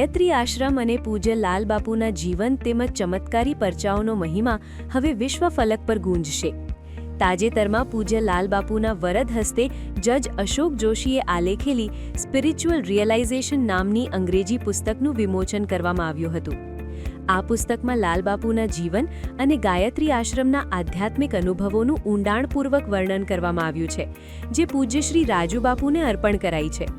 ગાયત્રી આશ્રમ અને પૂજ્ય લાલબાપુના જીવન તેમજ ચમત્કારી પરચાઓનો મહિમા હવે વિશ્વ ફલક પર ગુંજશે. તાજેતરમાં પૂજ્ય લાલબાપુના વરદ હસ્તે જજ અશોક જોશીએ આલેખેલી સ્પિરિચ્યુઅલ રિયલાઇઝેશન નામની અંગ્રેજી પુસ્તકનું વિમોચન કરવામાં આવ્યું હતું. આ પુસ્તકમાં લાલબાપુના જીવન અને ગાયત્રી આશ્રમના આધ્યાત્મિક અનુભવોનું ઊંડાણપૂર્વક વર્ણન કરવામાં આવ્યું છે, જે પૂજ્ય શ્રી રાજુબાપુને અર્પણ કરાઈ છે.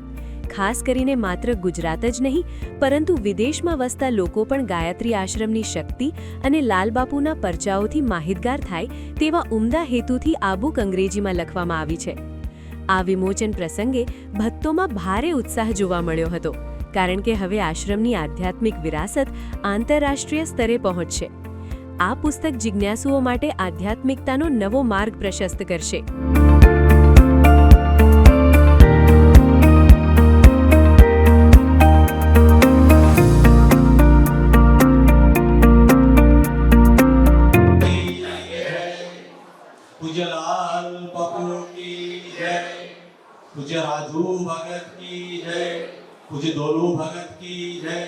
ખાસ કરીને માત્ર ગુજરાત જ નહીં, પરંતુ વિદેશમાં વસતા લોકો પણ ગાયત્રી આશ્રમની શક્તિ અને લાલબાપુના પરચાઓથી માહિતગાર થાય તેવા ઉમદા હેતુથી આ બુક અંગ્રેજીમાં લખવામાં આવી છે. આ વિમોચન પ્રસંગે ભક્તોમાં ભારે ઉત્સાહ જોવા મળ્યો હતો, કારણ કે હવે આશ્રમની આધ્યાત્મિક વિરાસત આંતરરાષ્ટ્રીય સ્તરે પહોંચશે. આ પુસ્તક જિજ્ઞાસુઓ માટે આધ્યાત્મિકતાનો નવો માર્ગ પ્રશસ્ત કરશે. पूज्य लाल बापू की जय, पूज्य राजू भगत की जय, पूज्य दोलू भगत की जय.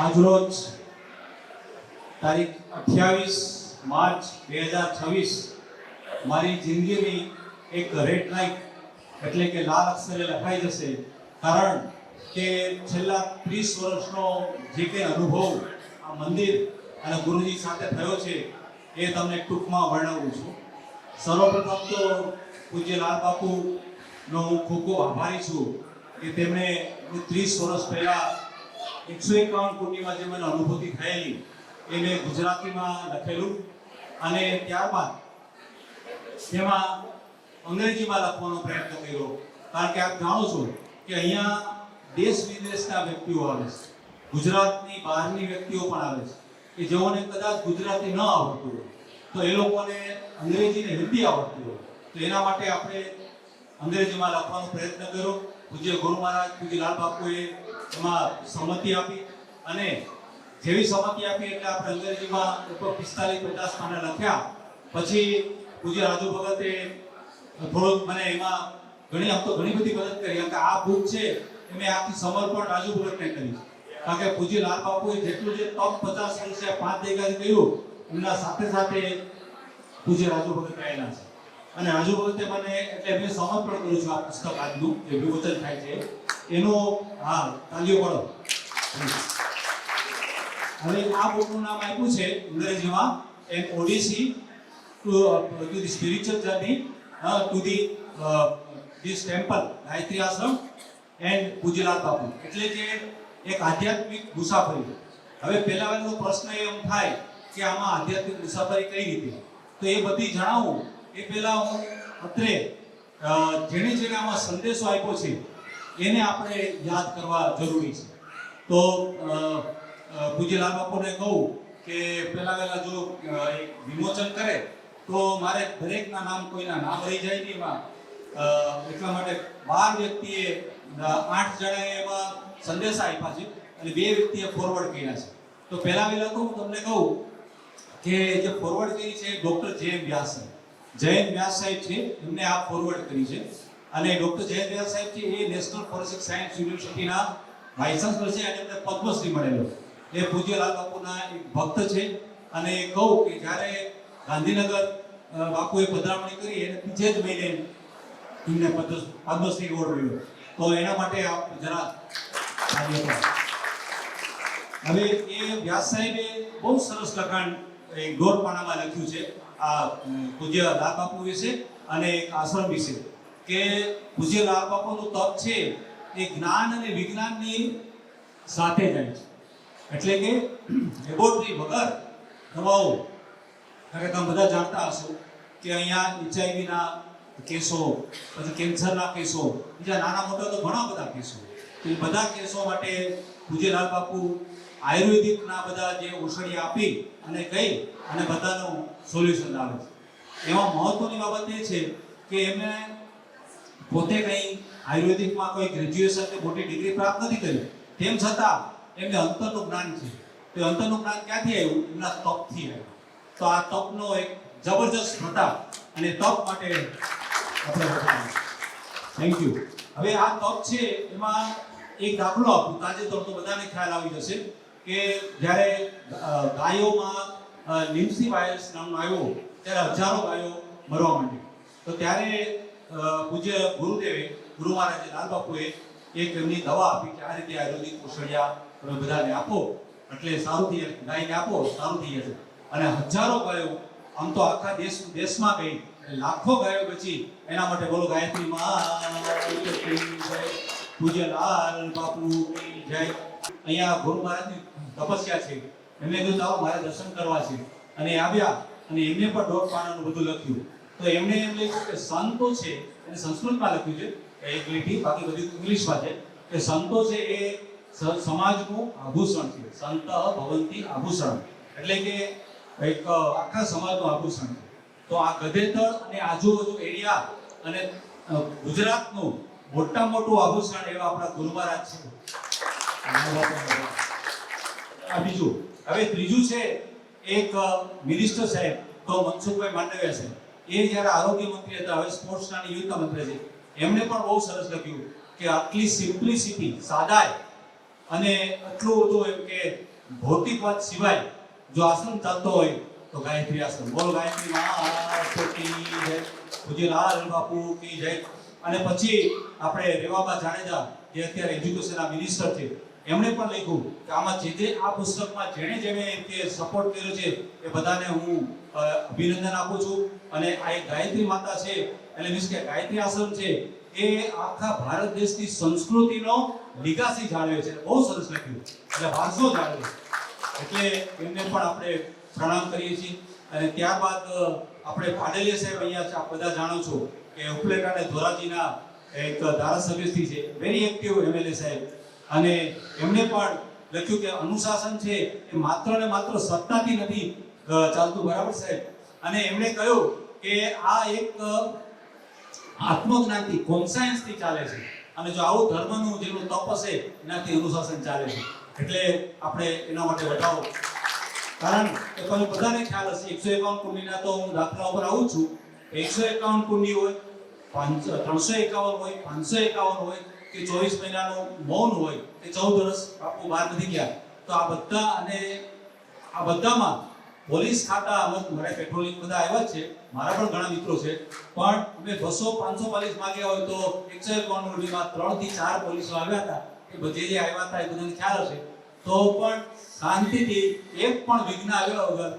आज रोज तारीख 28 मार्च 2026 મારી જિંદગીની એક રેડ લાઇટ એટલે કે લાલ અક્ષરે લખાઈ જશે, કારણ કે છેલ્લા 30 વર્ષનો જે કંઈ અનુભવ આ મંદિર અને ગુરુજી સાથે થયો છે એ તમને ટૂંકમાં વર્ણવું છું. સર્વપ્રથમ તો પૂજ્ય લાલબાપુનો હું ખૂબ ખૂબ આભારી છું કે તેમણે 30 વર્ષ પહેલા 151 કોટીમાં જે મને અનુભૂતિ થયેલી એ મેં ગુજરાતીમાં લખેલું અને ત્યારબાદ તેમાં અંગ્રેજીમાં લખવાનો પ્રયત્ન કર્યો, કારણ કે આપ જાણો છો કે અહીંયા દેશ વિદેશના વ્યક્તિઓ આવે છે, ગુજરાતની બહારની વ્યક્તિઓ પણ આવે છે કે જેઓને કદાચ ગુજરાતી ન આવડતું હોય તો એ લોકોને અંગ્રેજી ને હિન્દી આવડતી હોય, તો એના માટે આપણે અંગ્રેજીમાં લખવાનો પ્રયત્ન કર્યો. પૂજ્ય ગુરુ મહારાજ પૂજ્ય લાલબાપુએ એમાં સંમતિ આપી અને જેવી સંમતિ આપી એટલે આપણે અંગ્રેજીમાં 45-50 પાના લખ્યા. પછી પૂજ્ય રાજુ ભગતે થોડુંક મને એમાં ઘણી બધી મદદ કરી, કારણ કે આ બુક છે એ મેં આખી સમર્પણ રાજુ ભગતને કરી, કારણ કે પૂજ્ય લાલબાપુએ જેટલું જે ટોપ 50 વર્ષે 5 દેગાથી કહ્યું એમના સાથે સાથે પૂજ્ય રાજુ ભગત આવેલા છે અને રાજુ ભગતે મને એટલે મેં સમર્પણ કરું છું આ પુસ્તક આજનું જે વિમોચન થાય છે એનો. હા, તાલીઓ પાડો. હવે આ બુકનું નામ આપ્યું છે અંગ્રેજીમાં an odyssey to the spiritual journey to the this temple Gayatri Ashram and પૂજ્ય લાલબાપુ, એટલે કે એક આધ્યાત્મિક મુસાફરી. હવે પહેલાનો પ્રશ્ન એમ થાય કે આમાં આધ્યાત્મિક મુસાફરી કઈ રીતે, તો એ બધી જણાવું એ પહેલા હું અત્રે જેણે આમાં સંદેશો આપ્યો છે એને આપણે યાદ કરવા જરૂરી છે. તો પૂજ્ય લાલબાપુને કહું કે પહેલા જો એક વિમોચન કરે તો મારે દરેકના નામ કોઈના નામ રહી જાય નહીં એમાં, એટલા માટે 12 વ્યક્તિએ 8 જણાએ એમાં સંદેશા આપ્યા છે અને 2 વ્યક્તિએ ફોરવર્ડ કર્યા છે. તો પહેલા તો હું તમને કહું કે જે ફોરવર્ડ કરી છે ડોક્ટર જયંત વ્યાસ સાહેબ છે, એમને આ ફોરવર્ડ કરી છે. અને ડોક્ટર જયંત વ્યાસ સાહેબ છે એ નેશનલ ફોરેન્સિક સાયન્સ યુનિવર્સિટીના વાઇસ ચાન્સલર છે અને એમને પદ્મશ્રી મળેલો. એ પૂજ્ય લાલબાપુના એક ભક્ત છે અને કહું કે જ્યારે ગાંધીનગર બાપુએ પધરામણી કરી એને બીજે જ મહિને એમને પદ્મશ્રી એવોર્ડ મળ્યો, તો એના માટે આપ જરા. હવે એ વ્યાસ સાહેબે બહુ સરસ લખાણ એક 1.5 પાનામાં લખ્યું છે આ પૂજ્ય લાલબાપુ વિશે અને એક આશ્રમ વિશે, કે પૂજ્ય લાલબાપુનું તપ છે એ જ્ઞાન અને વિજ્ઞાનની સાથે જાય છે, એટલે કે લેબોરેટરી વગર દવાઓ. કારણ કે તમે બધા જાણતા હશો કે અહીંયા HIV-ના કેસો, પછી કેન્સરના કેસો, બીજા નાના મોટા તો ઘણા બધા કેસો, તો એ બધા કેસો માટે પૂજ્ય લાલબાપુ આયુર્વેદિકના બધા જે ઔષધિ આપી અને કહી અને બધાનું સોલ્યુશન આવે છે. એમાં મહત્વની બાબત એ છે કે એમને પોતે કંઈ આયુર્વેદિકમાં કોઈ ગ્રેજ્યુએશન કે મોટી ડિગ્રી પ્રાપ્ત નથી કરી, તેમ છતાં એમને અંતરનું જ્ઞાન છે. તો અંતરનું જ્ઞાન ક્યાંથી આવ્યું? એમના તપથી આવ્યું. તો આ તપનો એક જબરજસ્ત પ્રતાપ અને તપ માટે આપણે થેન્ક યુ. હવે આ તપ છે એમાં એક દાખલો આપું. તાજેતર તો બધાને ખ્યાલ આવી જશે કે જ્યારે ગાયોમાં લિમ્સી વાયરસ નામનો આવ્યો ત્યારે હજારો ગાયો મરવા માંડી. તો ત્યારે પૂજ્ય ગુરુ મહારાજે લાલ બાપુએ એક એમની દવા આપી કે આ રીતે આયુર્વેદિક ઔષધિયા તમે બધાને આપો એટલે સારું થઈ જાય, ગાયને આપો સારું થઈ જશે. અને હજારો ગાયો આમ તો આખા દેશમાં ગઈ, લાખો ગાયો બચી. એના માટે બોલો ગાયત્રી માં પૂજ્ય લાલ બાપુ જય. અહીંયા ગુરુ મહારાજની તપસ્યા છે, એમને કીધું આવો મારે દર્શન કરવા છે, અને આવ્યા અને એમને પણ દોઢ પાનાનું બધું લખ્યું. તો એમને એમ લખ્યું કે સંતો છે, એને સંસ્કૃતમાં લખ્યું છે એક લીટી, બાકી બધી ઇંગ્લિશમાં છે, કે સંતો છે એ સમાજનું આભૂષણ છે. સંત ભવંતી આભૂષણ, એટલે કે એક આખા સમાજનું આભૂષણ છે. તો આ ગધેતર અને આજુબાજુ એરિયા અને ગુજરાતનું મોટામાં મોટું આભૂષણ એવા આપણા ગુરુ મહારાજ છે. આ બીજું. હવે ત્રીજું છે એક મિનિસ્ટર સાહેબ તો મનસુખભાઈ માંડવિયા સાહેબ, એ જ્યારે આરોગ્ય મંત્રી હતા, હવે સ્પોર્ટ્સના અને યુથના મંત્રી છે. એમણે પણ બહુ સરસ લખ્યું કે આટલી સિમ્પ્લિસિટી, સાદાઈ અને એટલું બધું એમ કે ભૌતિકવાદ સિવાય જો આસન ચાલતો હોય તો ગાયત્રી આસન. બોલો ગાયત્રી માં કી જય, પૂજ્ય લાલ બાપુ કી જય. અને પછી આપણે રેવાબા જાડેજા જે અત્યારે એજ્યુકેશનના મિનિસ્ટર છે, એમણે પણ લખ્યું કે આમાં જે આ પુસ્તકમાં જેણે તે સપોર્ટ કર્યો છે એ બધાને હું અભિનંદન આપું છું. અને આ એક ગાયત્રી માતા છે, એટલે મીન્સ કે ગાયત્રી આશ્રમ છે એ આખા ભારત દેશની સંસ્કૃતિનો લીગાસી જાળવે છે. બહુ સરસ લખ્યું, એટલે વારસો જાળવે. એટલે એમને પણ આપણે પ્રણામ કરીએ છીએ. અને ત્યારબાદ આપણે પાડલિયા સાહેબ અહીંયા આપ બધા જાણો છો કે ઉપલેટા અને ધોરાજીના એક ધારાસભ્યશ્રી છે, વેરી એક્ટિવ એમએલએ સાહેબ. અને એમને પણ લખ્યું કે અનુશાસન છે એ માત્ર ને માત્ર સત્તાથી નથી ચાલતું, બરાબર સાહેબ. અને એમણે કહ્યું કે આ એક આત્મજ્ઞાનથી, કોન્સાયન્સથી ચાલે છે. અને જો આવું ધર્મનું જેનું તપ હશે એનાથી અનુશાસન ચાલે છે. એટલે આપણે એના માટે વધાવો. કારણ કે તમે બધાને ખ્યાલ હશે 151 કુંડીના તો હું દાખલા ઉપર આવું છું. 151 કુંડી હોય, 351 હોય, 551 હોય કે 24 મહિનાનું મૌન હોય કે 14 વર્ષ બાપુ બહાર નથી ગયા. તો આ બધા અને આ બધામાં પોલીસ ખાતા મારે પેટ્રોલિંગ બધા આવ્યા છે, મારા પણ ઘણા મિત્રો છે, પણ અમે 200-500 પોલીસ માંગ્યા હોય તો 151 કુંડીમાં 3 થી 4 પોલીસો આવ્યા હતા. એ બધે જે આવ્યા હતા એ બધાને ખ્યાલ હશે. તો પણ શાંતિથી એક પણ વિઘ્ન આવ્યા વગર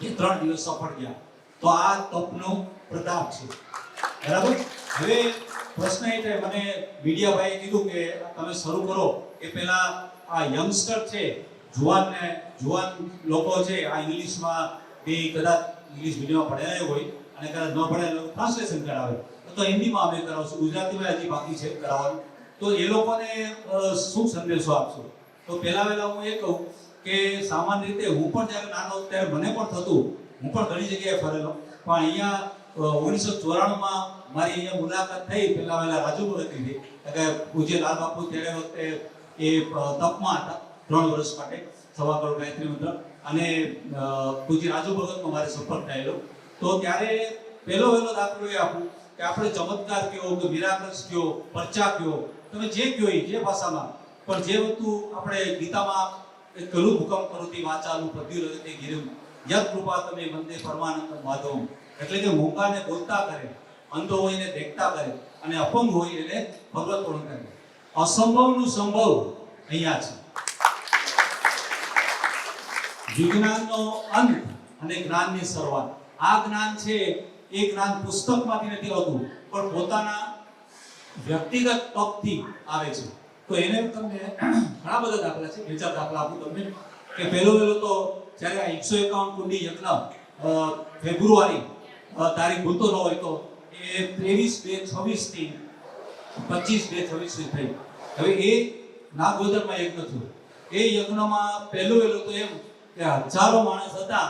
એ 3 દિવસ સફળ ગયા. તો આ તપનો પ્રતાપ છે, બરાબર. હવે પ્રશ્ન એ થાય, મને મીડિયા ભાઈએ કીધું કે તમે શરૂ કરો એ પહેલા આ યંગસ્ટર છે, જુવાન લોકો છે, આ ઇંગ્લિશમાં બે કદાચ ઇંગ્લિશ મીડિયમમાં ભણેલા હોય અને કદાચ ન ભણેલા ટ્રાન્સલેશન કરાવે તો હિન્દીમાં અમે કરાવશું, ગુજરાતીમાં હજી બાકી છે કરાવવાનું. તો એ લોકોને શું સંદેશો આપશો? તો પહેલા હું એ કહું કે સામાન્ય રીતે હું પણ જ્યારે નાનો ત્યારે મને પણ થતું, હું પણ ઘણી જગ્યાએ ફરેલો, પણ અહીંયા 1994માં મારી અહીંયા મુલાકાત થઈ. પહેલા રાજુ ભગતની થઈ કે પૂજ્ય લાલ બાપુ ત્યારે વખતે એ તપમાં હતા 3 વર્ષ માટે, સવા કરોડ ગાયત્રી મંત્ર. અને પૂજ્ય રાજુ ભગતનો મારે સંપર્ક થયેલો. તો ત્યારે પહેલો દાખલો એ આપું કે આપણે ચમત્કાર કયો કે મિરાકલ્સ કયો, પરચા કયો, તમે જે કયો જે ભાષામાં, પણ જે વસ્તુ આપણે ગીતામાં કલું ભૂકંપ કરુતી વાચાલું પદ્યુરગતે ગિરિમ યદ કૃપા તમે વંદે પરમાનંદ માધવમ, એટલે કે મૂંગાને બોલતા કરે, અંધો હોઈને દેખતા કરે અને અપંગ હોય એને ભગવત કરે. અસંભવનું સંભવ અહીંયા છે. વિજ્ઞાનનો અંત અને જ્ઞાનની શરૂઆત. આ જ્ઞાન છે એ જ્ઞાન પુસ્તકમાંથી નથી આવતું, પણ પોતાના વ્યક્તિગત તપથી આવે છે. તો એને તમને ઘણા બધા દાખલા છે, 2-4 દાખલા આપું તમને. કે પહેલો તો જ્યારે આ 151 કુંડી યજ્ઞ ફેબ્રુઆરી તારીખ ભૂલતો ન હોય તો એ 23/2/26 થી 25/2/26 થઈ. હવે એ નાગોદરમાં યજ્ઞ થયો. એ યજ્ઞમાં પહેલું તો એમ કે હજારો માણસ હતા.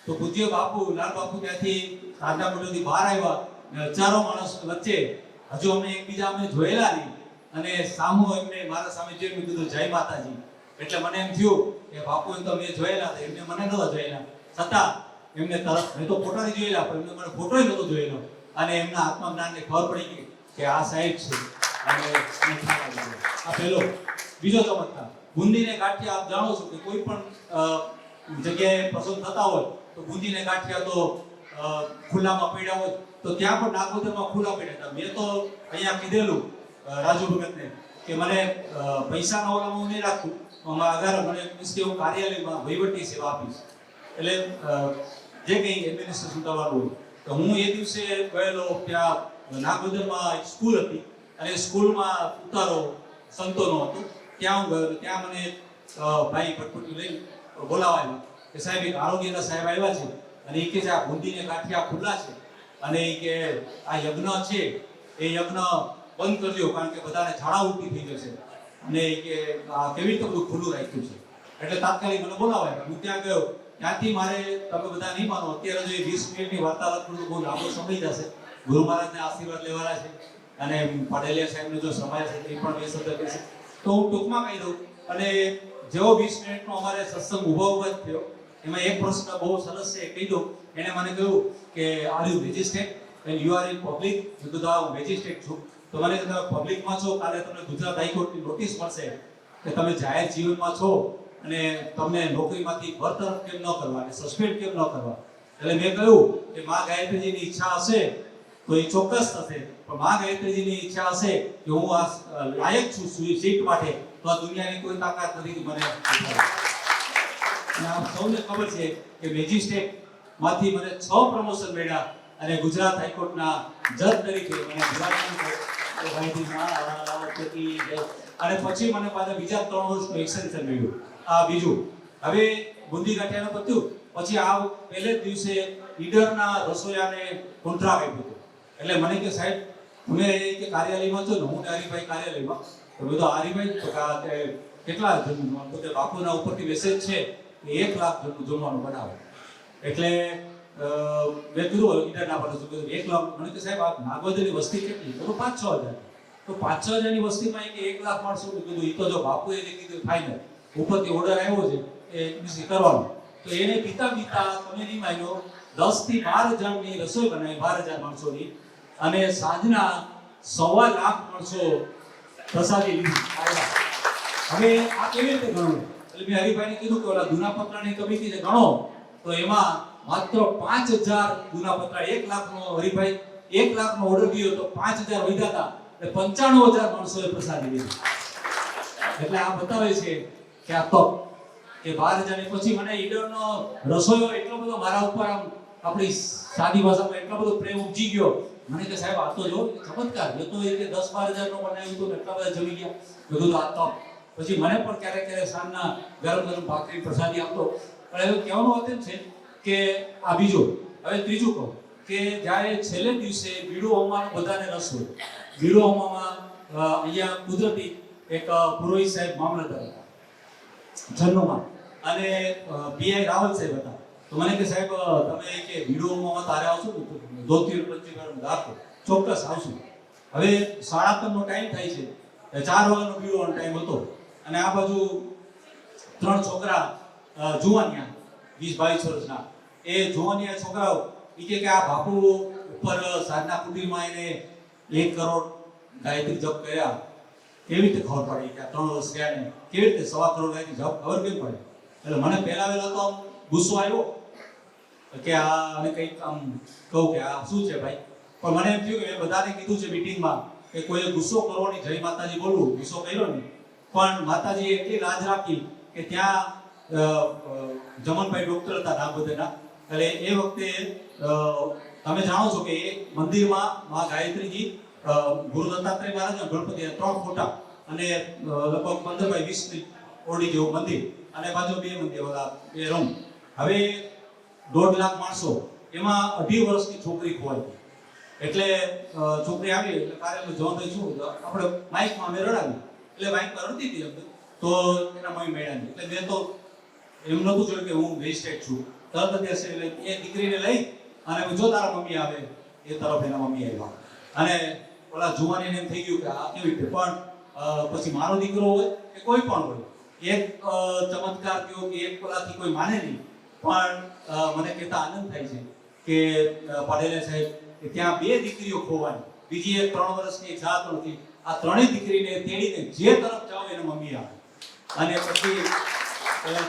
તો પૂજ્ય બાપુ લાલ બાપુ ત્યાંથી સાંડા મોઢેથી બહાર આવ્યા અને હજારો માણસ વચ્ચે હજુ અમે એકબીજા જોયેલા નહીં. અને સામો એમને મારા સામે જે મેં કીધું જય માતાજી, એટલે મને એમ થયું કે બાપુ તો મેં જોયેલા હતા, એમને મને નહોતા જોયેલા. છતાં એમને તરત, મેં તો ફોટાથી જોયેલા પણ એમને મને ફોટોય નહોતો જોયેલો. અને એમના આત્મજ્ઞાનને ખબર પડી ગઈ કે આ સાહેબ છે. અને મને ખ્યાલ આવી ગયો. આ પહેલો. બીજો ચમત્કાર, બુંદીને ગાંઠિયા. આપ જાણો છો કે કોઈ પણ જગ્યાએ પ્રસંગ થતા હોય તો બુંદીને ગાંઠિયા તો ખુલ્લામાં પડ્યા હોય તો ત્યાં પણ નાગોદરમાં ખુલ્લા પડ્યા હતા. મેં તો અહીંયા કીધેલું રાજુ ભગતને કે મને પૈસાના ઓલામાં હું નહીં રાખું, અગર મને મીન્સ કે હું કાર્યાલયમાં વહીવટી સેવા આપીશ, એટલે જે કંઈ એડમિનિસ્ટ્રેશન કરવાનું હોય તો હું એ દિવસે ગયેલો. ત્યાં નાગોદરમાં એક સ્કૂલ હતી અને સ્કૂલમાં ઉતારો સંતોનો હતો. ત્યાં હું ગયો. ત્યાં મને ભાઈ પટપટી લઈ બોલાવાયા કે સાહેબ એક આરોગ્યના સાહેબ આવ્યા છે અને એ કે આ બુંદીને ગાંઠિયા ખુલ્લા છે અને એ કે આ યજ્ઞ છે એ યજ્ઞ બંધ કરજો કારણ કે બધાને ઝાડા ઉલટી થઈ જશે અને એ કે આ કેવી રીતે બધું ખુલ્લું રાખ્યું છે. એટલે તાત્કાલિક મને બોલાવાયા. હું ત્યાં ગયો. ત્યાંથી મારે, તમે બધા નહીં માનો, અત્યારે જો 20 મિનિટની વાર્તાલાપ કરું તો બહુ લાંબો સમય જશે. ગુરુ મહારાજના આશીર્વાદ લેવાના છે અને પાટેલિયા સાહેબનો જો સમય છે એ પણ 2 શબ્દ કહેશે તો હું ટૂંકમાં કહી દઉં. અને જેવો 20 મિનિટનો અમારે સત્સંગ ઊભો જ થયો એમાં એક પ્રશ્ન બહુ સરસ છે, કહી દઉં. એને મને કહ્યું કે are you registered and you are in public. મેં કીધું હું રેજિસ્ટર્ડ છું. તો મને તમે પબ્લિકમાં છો, કાલે તમને ગુજરાત હાઈકોર્ટની નોટિસ મળશે કે તમે જાહેર જીવનમાં છો અને તમને નોકરીમાંથી બરતરફ કેમ ન કરવા અને સસ્પેન્ડ કેમ ન કરવા. એટલે મેં કહ્યું કે મા ગાયત્રીજીની ઈચ્છા હશે તો એ ચોક્કસ થશે, પણ મા ગાયત્રીજીની ઈચ્છા હશે કે હું આ લાયક છું સીટ માટે તો આ દુનિયાની કોઈ તાકાત નથી કે મને ઉઠાવે. અને આપ સૌને ખબર છે કે મેજિસ્ટ્રેટ માંથી મને 6 પ્રમોશન મળ્યા અને ગુજરાત હાઈકોર્ટના જજ તરીકે મને અને પછી મને પાછા બીજા 3 વર્ષનું એક્સટેન્શન મળ્યું. આ બીજું. હવે બુંદી ગાંઠિયાનું પત્યું પછી આ પહેલે જ દિવસે ઈડરના રસોઈયાને કોન્ટ્રાક્ટ આપ્યો હતો. એટલે મને કે સાહેબ તમે કે કાર્યાલયમાં છો ને, હું ને હરિભાઈ કાર્યાલયમાં. તો બધો હરિભાઈ કેટલા જણનું પોતે બાપુના ઉપરથી મેસેજ છે કે 1 લાખ જણનું જમવાનું બનાવો. એટલે મેં કીધું ઈડરના પર 1 લાખ. મને કે સાહેબ આ નાગોદરની વસ્તી કેટલી? તો 5-6 હજાર. તો 5-6 હજારની વસ્તીમાં કે 1 લાખ માણસો. કીધું એ તો જો બાપુએ જે કીધું થાય ને, ઉપરથી ઓર્ડર આવ્યો છે એ કરવાનો. તો એને પીતા તમે નહીં માન્યો 10 થી 12 જણની રસોઈ બનાવી, 12,000 માણસોની, અને સાંજના 1.25 લાખ માણસો પ્રસાદી લીધી. હવે આ કેવી રીતે ગણવું? એટલે મેં હરિભાઈને કીધું કે ઓલા દુનાપત્રાની કમિટી ગણો તો એમાં માત્ર 5,000 દુનાપત્રા. 1 લાખનો હરિભાઈ 1 લાખનો ઓર્ડર ગયો તો 5,000 વધ્યા હતા એટલે 95,000 માણસોએ પ્રસાદી લીધી. એટલે આ બતાવે છે કે આ તપ કે 12,000 પછી મને ઈડરનો રસોઈયો એટલો બધો મારા ઉપર આમ આપણી સાદી ભાષામાં એટલો બધો પ્રેમ ઉપજી ગયો. મને કે સાહેબ આ તો જો ચમત્કાર. એ તો એ કે 10-12,000 નો બનાવ્યું તો એટલા બધા જમી ગયા. બધું આ તપ. પછી મને પણ ક્યારેક સાંજના ગરમ ભાખરી પ્રસાદી આપતો. પણ એવું કહેવાનું વાત એમ છે કે આ બીજો. હવે ત્રીજું કહું કે જ્યારે છેલ્લે દિવસે બીડું હોમવાનું બધાને રસ હોય. બીડું હોમવામાં અહીંયા કુદરતી એક પુરોહિત સાહેબ મામલતદાર હતા જન્મમાં અને પીઆઈ રાવલ સાહેબ હતા. તો મને કે સાહેબ તમે કે બીડું હોમવામાં તારે આવશો ને ધોતી પંચીકરણ રાખો. ચોક્કસ આવશું. હવે 3:30નો ટાઈમ થાય છે. 4 વાગ્યાનો બીડોનો ટાઈમ હતો અને આ બાજુ 3 છોકરા જુવાનિયા 20-22 વર્ષના એ જુવાનિયા છોકરાઓ એ કે આ બાપુ ઉપર સાધના કુટીરમાં એને 1 કરોડ ગાયત્રી જપ કર્યા. કેવી રીતે ખબર પડી કે 3 વર્ષ ગયા ને કેવી રીતે 1.25 કરોડ ગાયત્રી જપ ખબર કેમ પડે? એટલે મને પહેલા તો ગુસ્સો આવ્યો કે આ અને કંઈક આમ કહું કે આ શું છે ભાઈ. પણ મને એમ થયું કે મેં બધાને કીધું છે મીટિંગમાં કે કોઈએ ગુસ્સો કરવો નહીં, જય માતાજી બોલવું. ગુસ્સો કર્યો નહીં, પણ માતાજીએ એટલી લાજ રાખી કે ત્યાં જમનભાઈ ડોક્ટર હતા નાગોદરના. એટલે એ વખતે તમે જાણો છો કે એ મંદિરમાં મા ગાયત્રીજી, ગુરુ દત્તાત્રેય મહારાજ, ગણપતિ 3 ફોટા અને લગભગ 15x20 ઓરડી જેવું મંદિર અને બાજુ 2 મંદિર, ઓલા 2 રૂમ. હવે 1.5 લાખ માણસો, એમાં 2.5 વર્ષની છોકરી ખોવાઈ ગઈ. એટલે છોકરી આવી એટલે કાર્યાલય જવાનું શું આપણે માઇકમાં અમે રડાવી. એટલે માઇકમાં રડતી હતી એમ તો એના મમ્મી મેળા નહીં. એટલે મેં તો એમ નહોતું જોયું કે હું વેસ્ટેડ છું. તરત જ એટલે એ દીકરીને લઈ અને જો તારા મમ્મી આવે એ તરફ એના મમ્મી આવ્યા અને ઓલા જુવાનીને એમ થઈ ગયું કે આ કેવી રીતે. પણ પછી મારો દીકરો હોય કે કોઈ પણ હોય, એક ચમત્કાર કયો કે એક ઓલાથી કોઈ માને નહીં. પણ મને કહેતા આનંદ થાય છે કે પાટેલિયા સાહેબ કે ત્યાં 2 દીકરીઓ ખોવાની, બીજી એક 3 વર્ષની એક જાત નથી. આ ત્રણેય દીકરીને તેડીને જે તરફ જાઓ એને મમ્મી આવે. અને પછી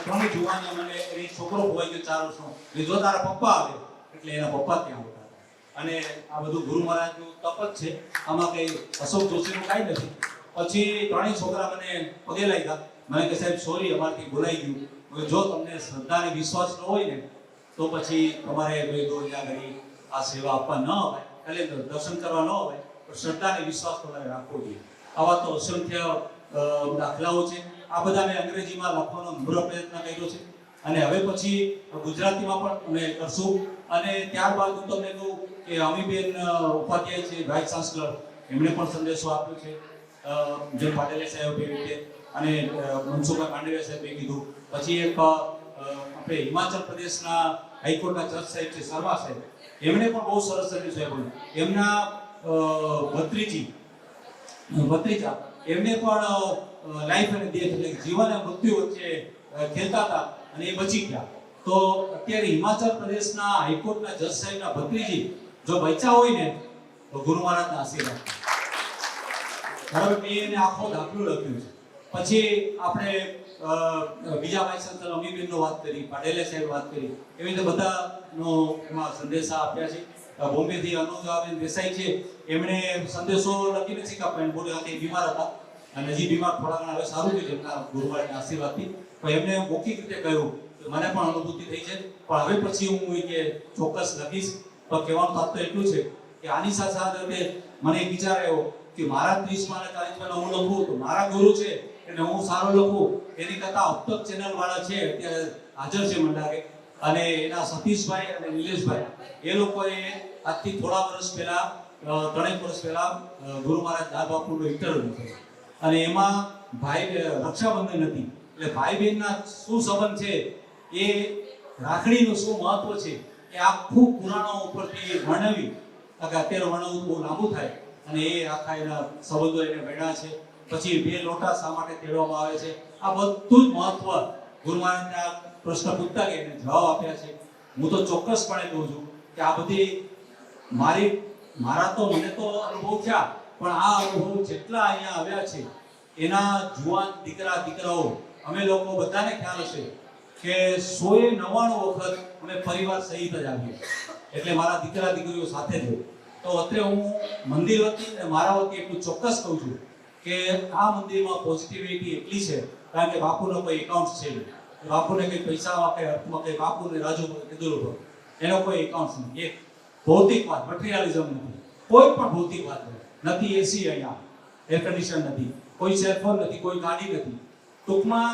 ત્રણેય જુવાનીઓ મને એ છોકરો ખોવાઈ ગયો 4 વર્ષનો, એટલે જો તારા પપ્પા આવે એટલે એના પપ્પા ત્યાં આવતા. અને આ બધું ગુરુ મહારાજનું તપ જ છે, આમાં કઈ અશોક જોશીનું કાંઈ નથી. પછી ત્રણેય છોકરા મને પગે લાગ્યા, મને કે સાહેબ સોરી અમારથી ભૂલાઈ ગયું. જો તમને શ્રદ્ધા અને વિશ્વાસ ન હોય ને તો પછી તમારે ઘડી આ સેવા આપવા ન અપાય, એટલે દર્શન કરવા ન અપાય, પણ શ્રદ્ધા અને વિશ્વાસ તમારે રાખવો જોઈએ. આવા તો અસંખ્ય દાખલાઓ છે. આ બધા મેં અંગ્રેજીમાં લખવાનો નમ્ર પ્રયત્ન કર્યો છે અને હવે પછી ગુજરાતીમાં પણ અમે કરશું. અને ત્યારબાદ હું તમને કહું કે અમીબેન ઉપાધ્યાય છે, વાઇસ ચાન્સલર, એમણે પણ સંદેશો આપ્યો છે. જે પાટેલે સાહેબે રીતે અને મનસુખભાઈ માંડવિયા સાહેબે કીધું. પછી એક આપણે હિમાચલ પ્રદેશના હાઈકોર્ટના જજ સાહેબ છે, શર્મા સાહેબ, એમણે પણ બહુ સરસ સંદેશો આપ્યો. એમના ભત્રીજા એમને પણ લાઈફ અને ડેથ એટલે જીવન અને મૃત્યુ વચ્ચે ખેલતા હતા અને એ બચી ગયા. તો અત્યારે હિમાચલ પ્રદેશના હાઈકોર્ટના જજ સાહેબના ભત્રીજી જો બચ્યા હોય ને તો ગુરુ મહારાજના આશીર્વાદ. બરાબર, મેં એને આખો દાખલો લખ્યો છે. પછી આપણે બીજા વાઇસ ચાન્સલર અમીબેનનો વાત કરી, પાટેલે સાહેબ વાત કરી, એવી રીતે બધાનો એમાં સંદેશા આપ્યા છે. બોમ્બેથી અનુજાબેન દેસાઈ છે, એમણે સંદેશો લખી નથી કાપ્યો, એને બોલે કે બીમાર હતા અને હજી બીમાર થોડા ઘણા હવે સારું છે એમના ગુરુ મહારાજના આશીર્વાદથી. પણ એમને મૌખિક રીતે કહ્યું કે મને પણ અનુભૂતિ થઈ છે, પણ હવે પછી હું કે ચોક્કસ લખીશ. તો કહેવાનું તાત્પર્ય એટલું છે કે આની સાથે સાથે મને એક વિચાર આવ્યો કે મારા 30 માં 40 માં હું લખું તો મારા ગુરુ છે એટલે હું સારો લખું, એની કરતા અપતક ચેનલ વાળા છે અત્યારે હાજર છે મંડારે, અને એના સતીશભાઈ અને નિલેશભાઈ, એ લોકોએ આજથી થોડા વર્ષ પહેલા 3 વર્ષ પહેલા ગુરુ મહારાજ દાદ બાપુનો ઇન્ટરવ્યુ કર્યો અને એમાં રક્ષાબંધન હતી એટલે ભાઈ બહેનના શું સંબંધ છે, એ રાખડીનું શું મહત્વ છે, એ આખું પુરાણો ઉપરથી વર્ણવી. અત્યારે વર્ણવું બહુ લાંબુ થાય અને એ આખા એના સંબંધો એને વર્ણ્યા છે. પછી 2 લોટા શા માટે તેડવામાં આવે છે, આ બધું જ મહત્વ ગુરુ મહારાજના પ્રશ્ન પૂછતા કે એને જવાબ આપ્યા છે. હું તો ચોક્કસપણે કહું છું કે આ બધી મને તો અનુભવ થયા, પણ આ અનુભવ જેટલા અહીંયા આવ્યા છે એના જુવાન દીકરાઓ અમે લોકો બધાને ખ્યાલ હશે કે 199 વખત અમે પરિવાર સહિત જ આવીએ, એટલે મારા દીકરીઓ સાથે જ હોય. તો અત્યારે હું મંદિર વતી અને મારા વતી એટલું ચોક્કસ કહું છું કે આ મંદિરમાં પોઝિટિવિટી એટલી છે કારણ કે બાપુનો કોઈ એકાઉન્ટ છે નહીં. બાપુને કંઈ પૈસામાં કે અર્થમાં કંઈ બાપુને રાજુ કીધું એનો કોઈ એકાઉન્ટ નથી. એક ભૌતિક વાત, મટીરિયલિઝમ નથી, કોઈ પણ ભૌતિક વાત નથી. એસી અહીંયા, એર કન્ડિશન નથી, કોઈ સેલફોન નથી, કોઈ ગાડી નથી. ટૂંકમાં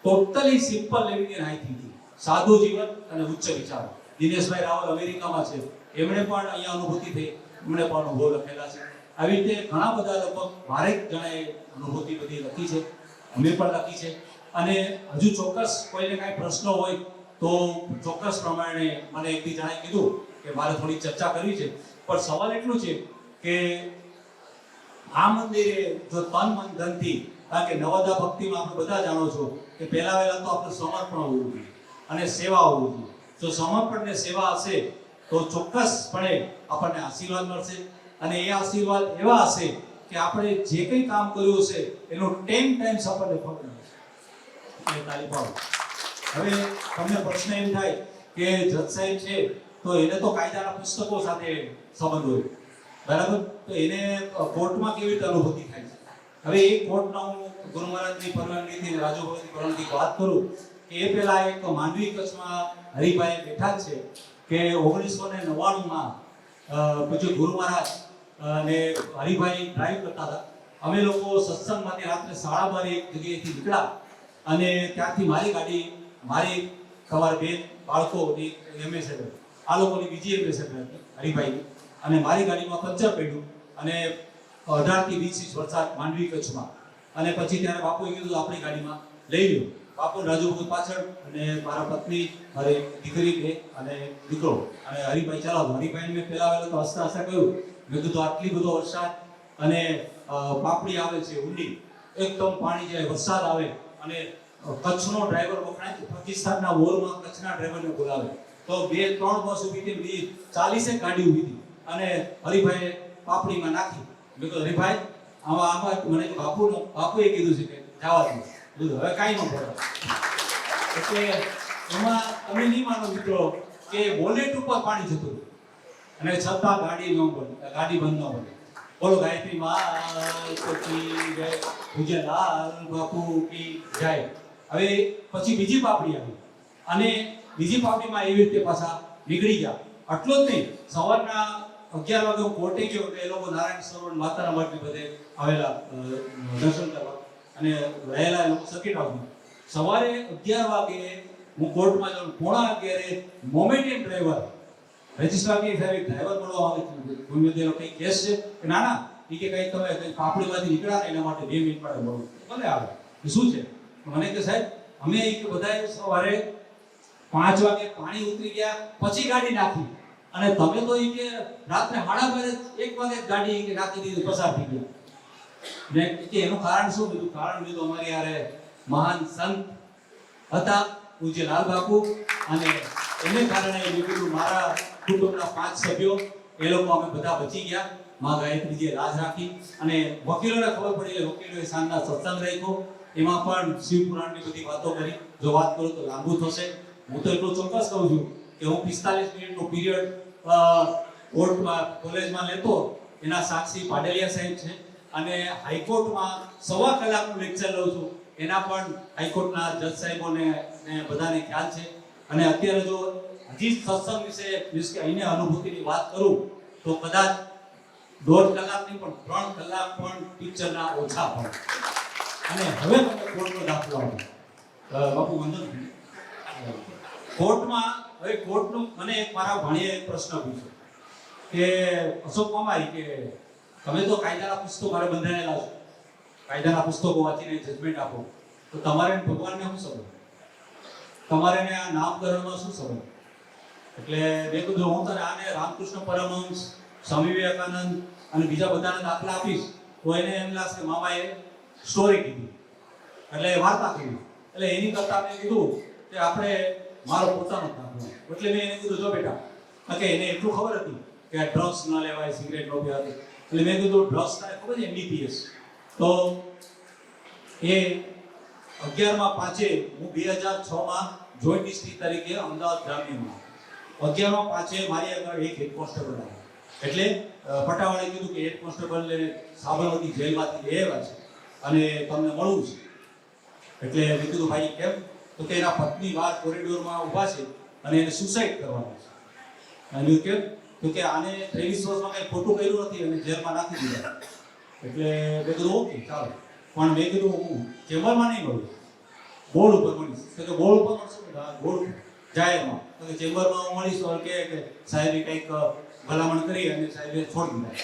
totally simple living in high thinking, સાદું જીવન અને ઉચ્ચ વિચારો. દિનેશભાઈ રાવલ અમેરિકામાં છે, એમણે પણ અહીંયા અનુભૂતિ થઈ, એમણે પણ અનુભવ લખેલા છે. આવી રીતે ઘણા બધા લગભગ 12 જણાએ અનુભૂતિ બધી લખી છે, અમે પણ લખી છે. અને હજુ ચોક્કસ કોઈને કાંઈ પ્રશ્નો હોય તો ચોક્કસ પ્રમાણે મને એક બી જણાએ કીધું કે મારે થોડી ચર્ચા કરવી છે. પણ સવાલ એટલું છે કે આ મંદિરે જો તન મન ધનથી, કારણ કે નવદા ભક્તિમાં આપણે બધા જાણો છો કે પહેલા તો આપણે સમર્પણ હોવું જોઈએ અને સેવા હોવું જોઈએ. જો સમર્પણ ને સેવા હશે તો ચોક્કસપણે આપણને આશીર્વાદ મળશે અને એ આશીર્વાદ એવા હશે કે આપણે જે કંઈ કામ કર્યું હશે એનું 10 ટાઈમ્સ આપણને ફળ મળશે. તાળી પાડો. હવે તમને પ્રશ્ન એમ થાય કે જજ સાહેબ છે તો એને તો કાયદાના પુસ્તકો સાથે સંબંધ હોય, બરાબર, તો એને કોર્ટમાં કેવી રીતે અનુભૂતિ થાય છે? હવે એ કોર્ટના હું ગુરુ મહારાજની પરવાનગીથી, રાજુ ભગતની પરવાનગીથી વાત કરું કે એ પહેલા એક માંડવી કચ્છમાં હરિભાઈ બેઠા છે કે 1999માં પછી ગુરુ મહારાજ અને હરિભાઈ ડ્રાઈવ કરતા હતા. અમે લોકો સત્સંગમાંથી રાત્રે 12:30 એક જગ્યાએથી નીકળ્યા અને ત્યાંથી મારી ગાડી, મારી તમારા બેન બાળકોની એમ્બેસેડર, આ લોકોની બીજી એમ્બેસેડર હતી હરિભાઈની, અને મારી ગાડીમાં પંચર પડ્યું અને 18 થી 20 ઇંચ વરસાદ માંડવી કચ્છમાં. અને પછી ત્યારે બાપુએ કીધું આપણી ગાડીમાં લઈ લો. બાપુ રાજુ ભગત પાછળ અને મારા પત્ની, મારી દીકરી બે અને દીકરો અને હરિભાઈ ચલાવતો. હરિભાઈને મેં પહેલા વહેલા તો હસતા હસતા કહ્યું, મેં કીધું આટલી બધો વરસાદ અને પાપડી આવે છે ઊંડી, એકદમ પાણી જાય, વરસાદ આવે અને કચ્છનો ડ્રાઈવર વખણાય તો પાકિસ્તાનના વોરમાં કચ્છના ડ્રાઈવરને બોલાવે તો 2-3 બસ ઊભી હતી, 40 ગાડી ઊભી હતી અને હરિભાઈએ પાપડીમાં નાખી. મેં કીધું હરિભાઈ આમાં મને બાપુએ કીધું છે કે જવા દો, કીધું હવે કાંઈ ન પડે. એટલે એમાં તમે નહીં માનો મિત્રો કે બોલેટ ઉપર પાણી જતું અને છતાં ગાડી બંધ ન બને. બોલો ગાયત્રી માત કી જય, પૂજ્ય લાલ બાપુ કી જય. હવે પછી બીજી પાપડી આવી અને બીજી પાપડીમાં એવી રીતે પાછા નીકળી ગયા. આટલો જ નહીં, સવારના 11 વાગે હું કોર્ટે ગયો એટલે એ લોકો નારાયણ સરોવર માતાના મઠની બધે આવેલા દર્શન કરવા અને રહેલા એ લોકો સર્કિટ હાઉસમાં. સવારે 11 વાગે હું કોર્ટમાં જાઉં, 11:15 મોમેન્ટમ ડ્રાઈવર રજિસ્ટ્રાર કે સાહેબ ડ્રાઈવર બોલવા આવે છે, ભૂમિદેવનો કઈ કેસ છે કે ના ના એ કે કઈ તમે કઈ પાપડીમાંથી નીકળ્યા ને એના માટે 2 મિનિટ માટે બોલો. ભલે આવે એ શું છે? મને કે સાહેબ અમે કે બધાએ સવારે 5 વાગે પાણી ઉતરી ગયા પછી ગાડી નાખી અને તમે તો એ કે રાત્રે 12:30 1 વાગે ગાડી કે નાખી દીધી, પસાર થઈ ગયા. મેં કે એનું કારણ શું કીધું? કારણ કીધું અમારી યારે મહાન સંત હતા પૂજ્ય લાલ બાપુ અને એને કારણે મેં કીધું મારા કુટુંબના 5 સભ્યો એ લોકો અમે બધા બચી ગયા. માં ગાયત્રીજીએ લાજ રાખી અને વકીલોને ખબર પડી એટલે વકીલોએ સાંજના સત્સંગ રાખ્યો. એમાં પણ શિવ પુરાણની બધી વાતો કરી. જો વાત કરું તો લાંબુ થશે. હું તો એટલું ચોક્કસ કહું છું કે હું 45 મિનિટનો પીરિયડ કોર્ટમાં કોલેજમાં લેતો. એના સાક્ષી પાડેલિયા સાહેબ છે અને હાઈકોર્ટમાં 1.25 કલાકનું લેક્ચર લઉં છું. એના પણ હાઈકોર્ટના જજ સાહેબોને બધાને ખ્યાલ છે. અને અત્યારે જો હજી સત્સંગ વિશે મીન્સ કે અહીંની અનુભૂતિની વાત કરું તો કદાચ 1.5 કલાકની પણ 3 કલાક પણ પિક્ચરના ઓછા પડે. અને હવે તમે કોર્ટનો દાખલો આપો બાપુ વંદન. કોર્ટમાં હવે કોર્ટનું મને એક મારા ભાણીએ એક પ્રશ્ન પૂછ્યો કે અશોક મામાઈ કે તમે તો કાયદાના પુસ્તકો મારે બંધાયેલા છો, કાયદાના પુસ્તકો વાંચીને જજમેન્ટ આપો, તો તમારે ભગવાનને શું સંબંધ? તમારે ને આ નામકરણમાં શું સંબંધ? એટલે મેં કીધું હું તને આને રામકૃષ્ણ પરમહંસ, સ્વામી વિવેકાનંદ અને બીજા બધાને દાખલા આપીશ તો એને એમ લાગશે મામાએ સ્ટોરી કીધી એટલે વાર્તા કીધી. એટલે એની કરતા મેં કીધું કે આપણે મારો પોતાનો દાખલો. એટલે મેં એને કીધું જો બેટા કે એને એટલું ખબર હતી કે ડ્રગ્સ ન લેવાય, સિગરેટ ન પીવાય. એટલે મેં કીધું ડ્રગ્સ તારે ખબર છે MBPS? તો એ 11/5 હું 2006માં જોઈન્ટ ડિસ્ટ્રિક્ટ તરીકે અમદાવાદ ગ્રામ્યમાં 11/5 મારી આગળ એક હેડ કોન્સ્ટેબલ આવ્યો. એટલે પટાવાળાએ કીધું કે હેડ કોન્સ્ટેબલ સાબરમતી જેલમાંથી આવ્યા છે અને તમને મળવું છે. એટલે મેં કીધું ભાઈ કેમ? તો કે એના પત્ની બહાર કોરિડોરમાં ઊભા છે અને એને સુસાઇડ કરવાનું છે. અને કેમ? તો કે આને 23 વર્ષમાં કંઈ ખોટું કર્યું નથી અને જેલમાં નાખી દીધા. એટલે મેં કીધું ઓકે ચાલો. પણ મેં કીધું હું ચેમ્બરમાં નહીં મળું, બોર્ડ ઉપર મળીશ. તો કે બોર્ડ ઉપર મળશે? બોર્ડ જાહેરમાં. તો કે ચેમ્બરમાં હું મળીશ તો કે સાહેબે કંઈક ભલામણ કરી અને સાહેબે છોડી દીધા.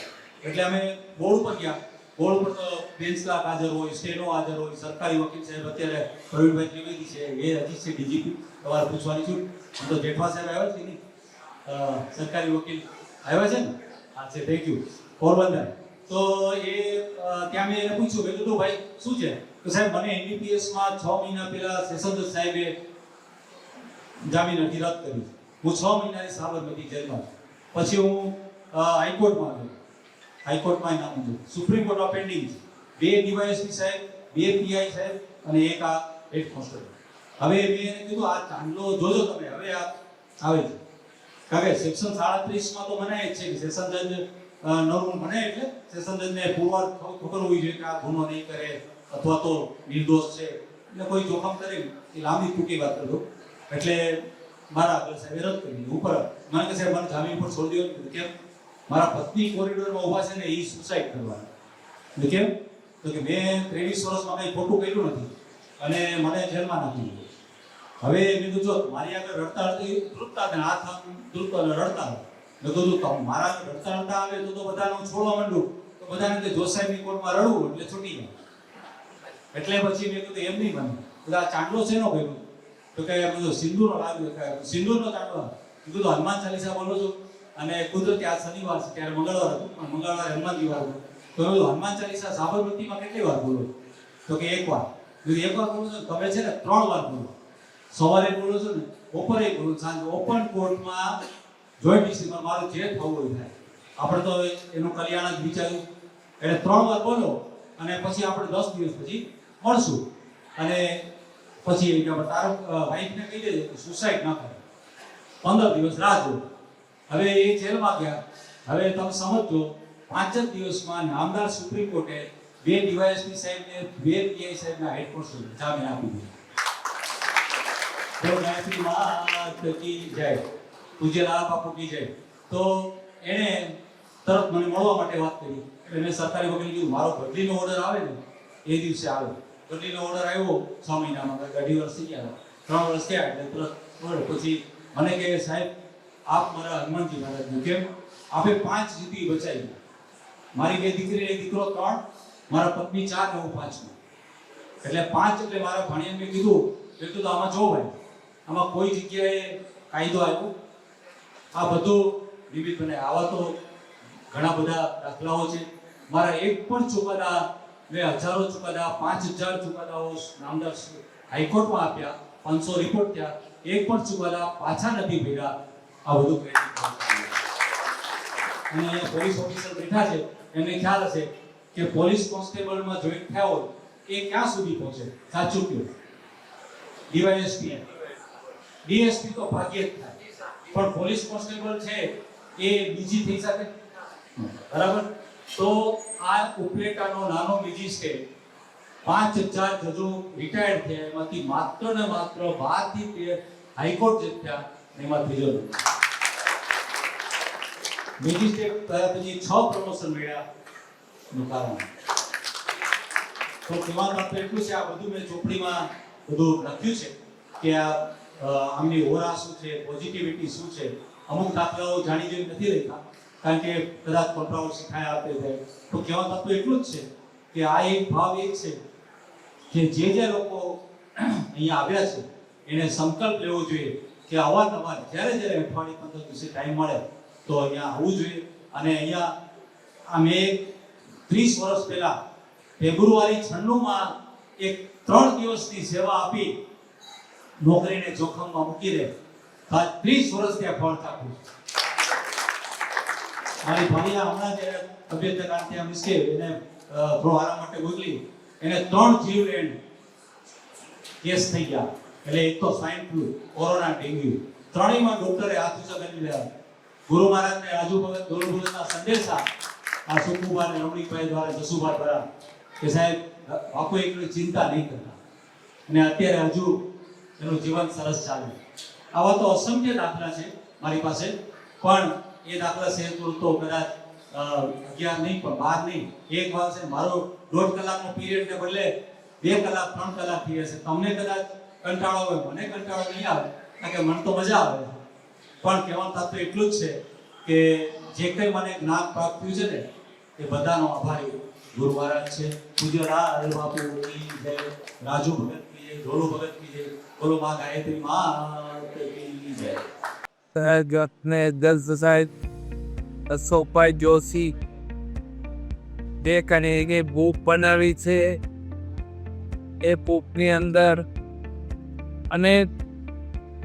એટલે અમે બોર્ડ ઉપર ગયા. બોર્ડ ઉપર તો બેન્ચ ક્લાર્ક હાજર હોય, સ્ટેનો હાજર હોય, સરકારી વકીલ સાહેબ અત્યારે પ્રવીણભાઈ ત્રિવેદી છે, એ હજી છે DGP, તમારે પૂછવાની છું. તો જેઠવા સાહેબ આવ્યા છે ને સરકારી વકીલ આવ્યા છે ને? હા છે, થેન્ક યુ. પોરબંદર. તો એ ત્યાં મેં એને પૂછ્યું, મેં કીધું ભાઈ શું છે? તો સાહેબ મને NDPSમાં 6 મહિના પહેલા સેશન જજ સાહેબે જામીન અરજી રદ કરી. હું 6 મહિનાની સાબરમતી જેલમાં છું. પછી હું હાઈકોર્ટમાં ગયો. હાઈકોર્ટમાં નામ હતું, સુપ્રીમ કોર્ટમાં પેન્ડિંગ છે. 2 DYSP સાહેબ, 2 PI સાહેબ અને એક આ હેડ કોન્સ્ટેબલ. હવે મેં એને કીધું આ ચાંદલો જોજો તમે. હવે આ આવે છે કારણ કે સેક્શન 37માં તો મનાય જ છે કે સેશન જજ નવું બને એટલે સેશન જજને પૂરવાર ખબર હોવી જોઈએ કે આ ગુનો નહીં કરે અથવા તો નિર્દોષ છે. એટલે કોઈ જોખમ કરે એ લાંબી ટૂંકી વાત કરજો. એટલે મારા આગળ સાહેબે રદ કરી ઉપર. મને કહે સાહેબ મને જામીન પર છોડી દો. કેમ? મારા પત્ની કોરિડોરમાં ઊભા છે ને એ સુસાઇડ કરવાના. એટલે કેમ? તો કે મેં 23 વર્ષમાં કંઈ ખોટું કર્યું નથી અને મને જેલમાં નાખી દીધું. હવે મેં કીધું જો મારી આગળ રડતા ધ્રુજતા ને હાથ આમ ધ્રુજતો અને રડતા. મેં કીધું તો મારા આગળ રડતા આવે તો બધાને હું છોડવા માંડું તો બધાને કે જોસાઈની કોર્ટમાં રડવું એટલે છૂટી જાય. એટલે પછી મેં કીધું એમ નહીં બને. બધા ચાંદલો છે નો કર્યું? તો કે બધું સિંદૂરનો લાગ્યો, સિંદૂરનો ચાંદલો. કીધું હનુમાન ચાલીસા બોલો છો અને કુદરતી આ શનિવાર છે ત્યારે મંગળવાર હતું પણ મંગળવારે હનુમાનજી વાર હતું. તો હનુમાન ચાલીસા સાબરમતીમાં કેટલી વાર બોલો? તો કે 1 વાર. એક વાર બોલો છો તમે છે ને 3 વાર બોલો. સવારે બોલો છો ને, બપોરે બોલો, સાંજે ઓપન કોર્ટમાં જોઈન્ટ ડિસ્ટ્રિક્ટમાં મારું જે થવું હોય થાય. આપણે તો એનું કલ્યાણ જ વિચાર્યું એટલે 3 વાર બોલો અને પછી આપણે 10 દિવસ પછી મળશું. અને પછી એ કે તારો વાઈફને કહી દેજે કે સુસાઇડ ન કરે, 15 દિવસ રાહ જો. હવે એ જેલમાં ગયા. હવે તમે સમજો 5 જ દિવસમાં નામદાર સુપ્રીમ કોર્ટે 2 ડીવાયએસપી સાહેબને 2 પીઆઈ સાહેબના હેડકોર્ટ સુધી જામીન આપી દીધા. ન્યાયશ્રી માત કી જય, પૂજ્ય લાલ બાપુ કી જય. તો એણે તરત મને મળવા માટે વાત કરી. એટલે મેં સરકારી વકીલે કીધું મારો બદલીનો ઓર્ડર આવે ને એ દિવસે આવે. બદલીનો ઓર્ડર આવ્યો 6 મહિનામાં, 2.5 વર્ષ થઈ ગયા, 3 વર્ષ થયા એટલે તરત ઓર્ડર. પછી મને કહે સાહેબ આપ મારા હનુમાનજી મહારાજનું કેમ આપે 5 જિંદગી બચાવી. મારી 2 દીકરી એક દીકરો 3, મારા પત્ની 4 ને હું 5. એટલે 5 એટલે મારા ભાણિયાને મેં કીધું એટલું તો આમાં જો ભાઈ, આમાં કોઈ જગ્યાએ કાયદો આવ્યો આ બધું વિવિધ બને. આવા તો ઘણા બધા દાખલાઓ છે. મારા એક પણ ચુકાદા, મેં હજારો ચુકાદા, 5000 ચુકાદાઓ નામદાર હાઈકોર્ટમાં આપ્યા, 500 રિપોર્ટ થયા, એક પણ ચુકાદા પાછા નથી ભર્યા. આ બધું અને પોલીસ ઓફિસર બેઠા છે એમને ખ્યાલ હશે કે પોલીસ કોન્સ્ટેબલમાં જોઈન્ટ થયા હોય એ ક્યાં સુધી પહોંચે. સાચું કયો? ડીવાયએસપી ડીએસપી તો ભાગ્યે જ થાય, પણ પોલીસ કોન્સ્ટેબલ છે એ બીજી થઈ શકે બરાબર. તો આ ઉપલેટાનો નાનો મેજિસ્ટ્રેટ 5000 જજો રિટાયર્ડ થયા, એમાંથી માત્ર ને માત્ર 12 થી 13 હાઈકોર્ટ જજ થયા, એમાં ત્રીજો મેજિસ્ટ્રેટ થયા પછી 6 પ્રમોશન મળ્યા નું કારણ. તો કહેવાનું મતલબ એટલું છે, આ બધું મેં ચોપડીમાં બધું લખ્યું છે કે આ આમની ઓરા શું છે, પોઝિટિવિટી શું છે. અમુક દાખલાઓ જાણી જોઈ નથી લખ્યા કારણ કે કદાચ કોન્ટ્રાવર્સી થાય આપે છે. તો કહેવાનું મતલબ એટલું જ છે કે આ એક ભાવ એ છે કે જે લોકો અહીંયા આવ્યા છે એને સંકલ્પ લેવો જોઈએ કે અવારનવાર જ્યારે અઠવાડિયે 15 દિવસે ટાઈમ મળે તો અહીંયા આવવું જોઈએ. અને અહીંયા અમે 30 વર્ષ પહેલા ફેબ્રુઆરી 96માં એક 3 દિવસની સેવા આપી, નોકરીને જોખમમાં મૂકીને 30 વર્ષ ત્યાં ફળ ચાખ્યું. મારી ભાણિયા હમણાં જે તબિયત કારણે ત્યાં મિસ કે એને થોડો આરામ માટે મોકલી, એને 3 જીવલેણ કેસ થઈ ગયા. એટલે એક તો સ્વાઇન ફ્લુ, કોરોના, ડેન્ગ્યુ, ત્રણેયમાં ડોક્ટરે હાથ ઊંચા કરી લીધા. ગુરુ મહારાજને રાજુ ભગત ગુરુભગતના સંદેશા આ સુકુભાઈ અને રમણીકભાઈ દ્વારા જસુભાઈ દ્વારા કે સાહેબ બાપુ એકલી ચિંતા નહીં કરતા, અને અત્યારે હજુ એનું જીવન સરસ ચાલે. આવા તો અસંખ્ય દાખલા છે મારી પાસે, પણ એ દાખલા શેર કરું તો કદાચ 11 નહીં પણ 12 નહીં, એક વાર છે મારો 1.5 કલાકનો પીરિયડને બદલે 2 કલાક 3 કલાક થઈ જશે. તમને કદાચ કંટાળો આવે, મને કંટાળો નહીં આવે કારણ કે મને તો મજા આવે. પણ કહેવાનું તાત્પર્ય એટલું જ છે કે જે કંઈ મને જ્ઞાન પ્રાપ્ત થયું છે ને એ બધાનો આભારી ગુરુ મહારાજ છે. પૂજ્ય લાલ બાપુ કી જય, રાજુ ભગત કી જય, ઢોલુ ભગત કી જય, બોલો માં ગાયત્રી માત કી જય. ને 10 સાહેબ અશોકભાઈ જોશી તે કને એક બુક બનાવી છે. એ બુકની અંદર અને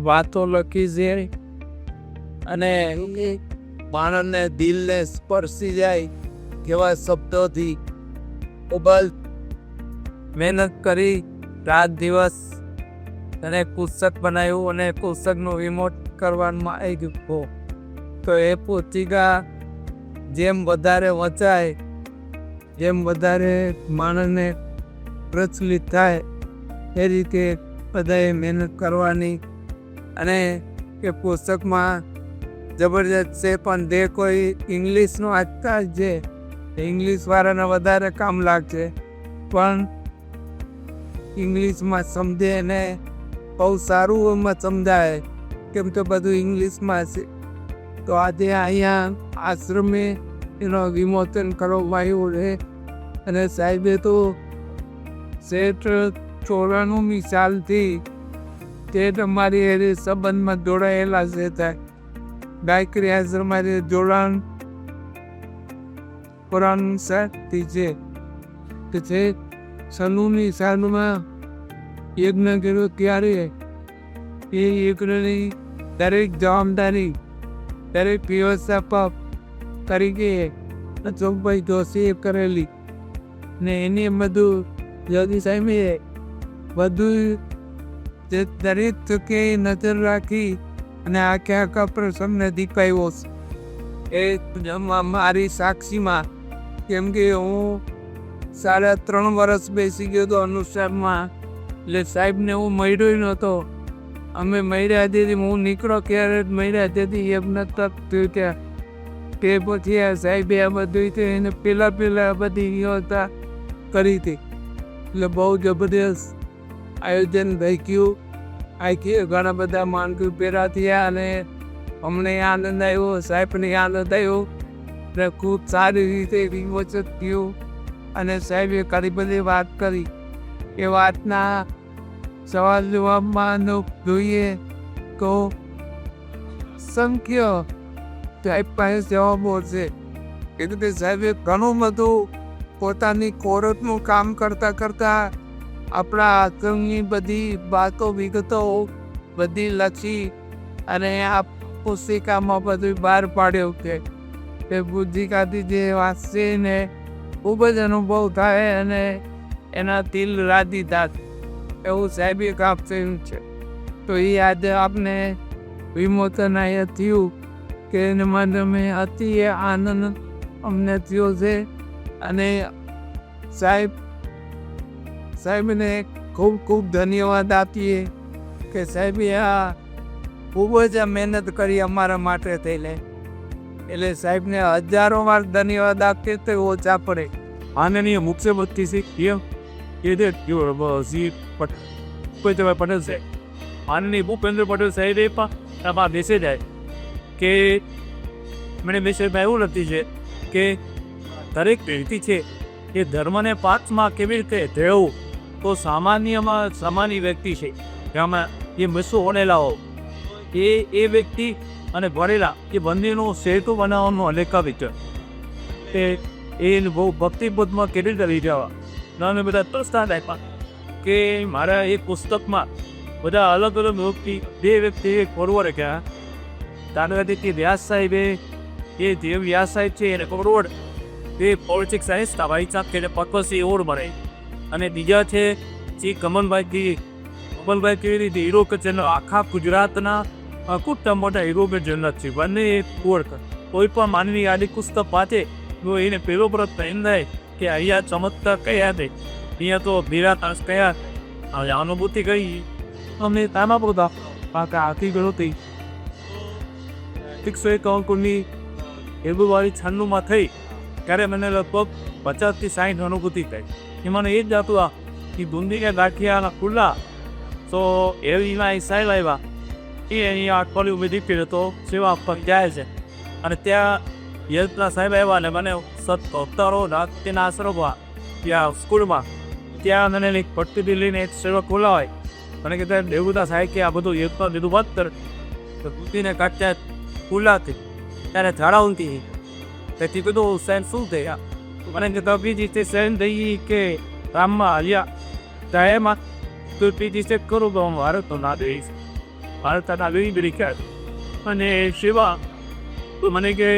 વાતો લખી છે અને માણસને દિલને સ્પર્શી જાય કેવા શબ્દોથી ખૂબ મહેનત કરી રાત દિવસ અને પુસ્તક બનાવ્યું અને પુસ્તકનું વિમોચ કરવામાં આવ્યું. તો એ પુસ્તિકા જેમ વધારે વંચાય, જેમ વધારે માણસને પ્રચલિત થાય એ રીતે બધાએ મહેનત કરવાની. અને કે પુસ્તકમાં જબરજસ્ત છે, પણ જે કોઈ ઇંગ્લિશનો વાંચતા છે ઇંગ્લિશવાળાને વધારે કામ લાગશે, પણ ઇંગ્લિશમાં સમજે ને બહુ સારું એમાં સમજાય, કેમ કે બધું ઇંગ્લિશમાં છે. તો આજે અહીંયા આશ્રમે એનો વિમોચન કરવામાં આવ્યું છે. અને સાહેબે તો શેઠ 94 સાલથી તે તમારી એ સંબંધમાં જોડાયેલા છે. થાય ગાયત્રી આશ્રમમાં જોડાણ પુરાણ સાથી છે. કે છે 96 સાલમાં યજ્ઞ કર્યો ત્યારે એ યજ્ઞની દરેક જવાબદારી, દરેક વ્યવસ્થાપક તરીકે અશોકભાઈ જોશીએ કરેલી. ને એની બધું જ્યોતિ સાહેબે બધું જે દરેક જગ્યાએ નજર રાખી અને આખા પ્રસંગને દીપાવ્યો છે એ મારી સાક્ષીમાં. કેમ કે હું 3.5 વર્ષ બેસી ગયો હતો અનુષ્ઠાનમાં, એટલે સાહેબને હું મળ્યો નહોતો. અમે મળ્યા તેથી હું નીકળો ક્યારે મળ્યા તેથી એમને તક થયું ત્યાં તે પછી આ સાહેબે આ બધું એને પહેલાં બધી વ્યવસ્થા કરી હતી. એટલે બહુ જબરદસ્ત આયોજન થઈ ગયું. આખી ઘણા બધા માણસો ભેગા થયા અને અમને આનંદ આવ્યો, સાહેબને આનંદ આવ્યો અને ખૂબ સારી રીતે વિમોચન થયું. અને સાહેબે ઘણી બધી વાત કરી. એ વાતના સવાલ જવાબમાં જોઈએ તો સંખ્ય સાહેબ પાસે જવાબો છે. એટલે કે સાહેબે ઘણું બધું પોતાની કોરતનું કામ કરતાં આપણા આશ્રમની બધી વાતો વિગતો બધી લખી અને આ પુસ્તિકામાં બધું બહાર પાડ્યું છે. એ પુસ્તિકાથી જે વાંચશે ને ખૂબ જ અનુભવ થાય અને એના દિલ રાજી થાય એવું સાહેબે કામ થયું છે. તો એ આજે આપને વિમોચન અહીંયા થયું કે એના માટે અમે અતિ આનંદ અમને થયો છે. અને સાહેબને ખૂબ ખૂબ ધન્યવાદ આપીએ કે સાહેબે આ ખૂબ જ મહેનત કરી અમારા માટે થઈને. એટલે સાહેબને હજારો વાર ધન્યવાદ આપીએ તો ઓછા પડે. माननीय मुख्यमंत्री श्री पटेल साहेब, माननीय भूपेंद्र पटेल साहेबે પણ આમાં મેસેજ આવ્યો કે મને મેસેજમાં એવું લખ્યું છે કે દરેક વ્યક્તિ છે એ ધર્મને પાછમાં કેવી રીતે રહેવું, તો સામાન્ય વ્યક્તિ છે જેમાં એ મસો વણેલાઓ એ વ્યક્તિ અને ભણેલા એ બંનેનો સેતુ બનાવવાનો અલેખા વિચાર તે એને બહુ ભક્તિબોધમાં કેવી રીતે લઈ જવા. નાના બધા પ્રસ્તાવ આપ્યા કે મારા એક પુસ્તકમાં બધા અલગ વ્યક્તિ બે વ્યક્તિ ફોરવર્ડ ગયા. તારવાથી વ્યાસ સાહેબે એ જે વ્યાસ સાહેબ છે એને ફોરવર્ડ એ પોલિટિક સાયન્સના ભાઈ સાહેબ કે પદ્મશ્રી એવોર્ડ મળે. અને બીજા છે જે કમલભાઈ કેવી રીતે હીરો કે જનરલ આખા ગુજરાતના ખૂબ મોટા હીરો કે જનરલ છે. બંને એવોર્ડ કોઈ પણ માનવી આડી પુસ્તક વાંચે તો એને પેલો પ્રશ્ન એમ થાય કે અહીંયા ચમત્કાર કયા છે, અહીંયા તો ભીરા તાસ કયા અનુભૂતિ કઈ અમને તામાં પોતા પાકા આખી ગણતરી 151 ફેબ્રુઆરી 96 થઈ ત્યારે મને લગભગ 50 થી 60 અનુભૂતિ થઈ. એમાં એ જ જાતું આ કે બુંદીના ગાંઠિયાના ખુલ્લા તો એમાં સાહેબ આવ્યા એ અહીંયા અઠવાડિયું બધી પીડે તો સેવા આપવા જાય છે. અને ત્યાં યજના સાહેબ આવ્યા ને મને અવતારો રાતના આશ્રમમાં ત્યાં સ્કૂલમાં ત્યાં મને એક પટ્ટી લઈને એક સેવા ખોલાવાય મને કે ત્યારે દેવતા સાહેબ કે આ બધું યજ્ઞ લીધું વાત કર તો બુદ્ધિને કાઢ્યા ખુલ્લાથી ત્યારે ઝાડાઉનથી તેથી કીધું સહેન શું થયા મને કહેતા બીજી તે સહેન થઈ કે રામમાં હાલ્યા દયામાં તો બીજી તે કરું તો હું ભારત તો ના દઈશ ભારતના ગરીબરી ક્યાં અને સેવા તો મને કે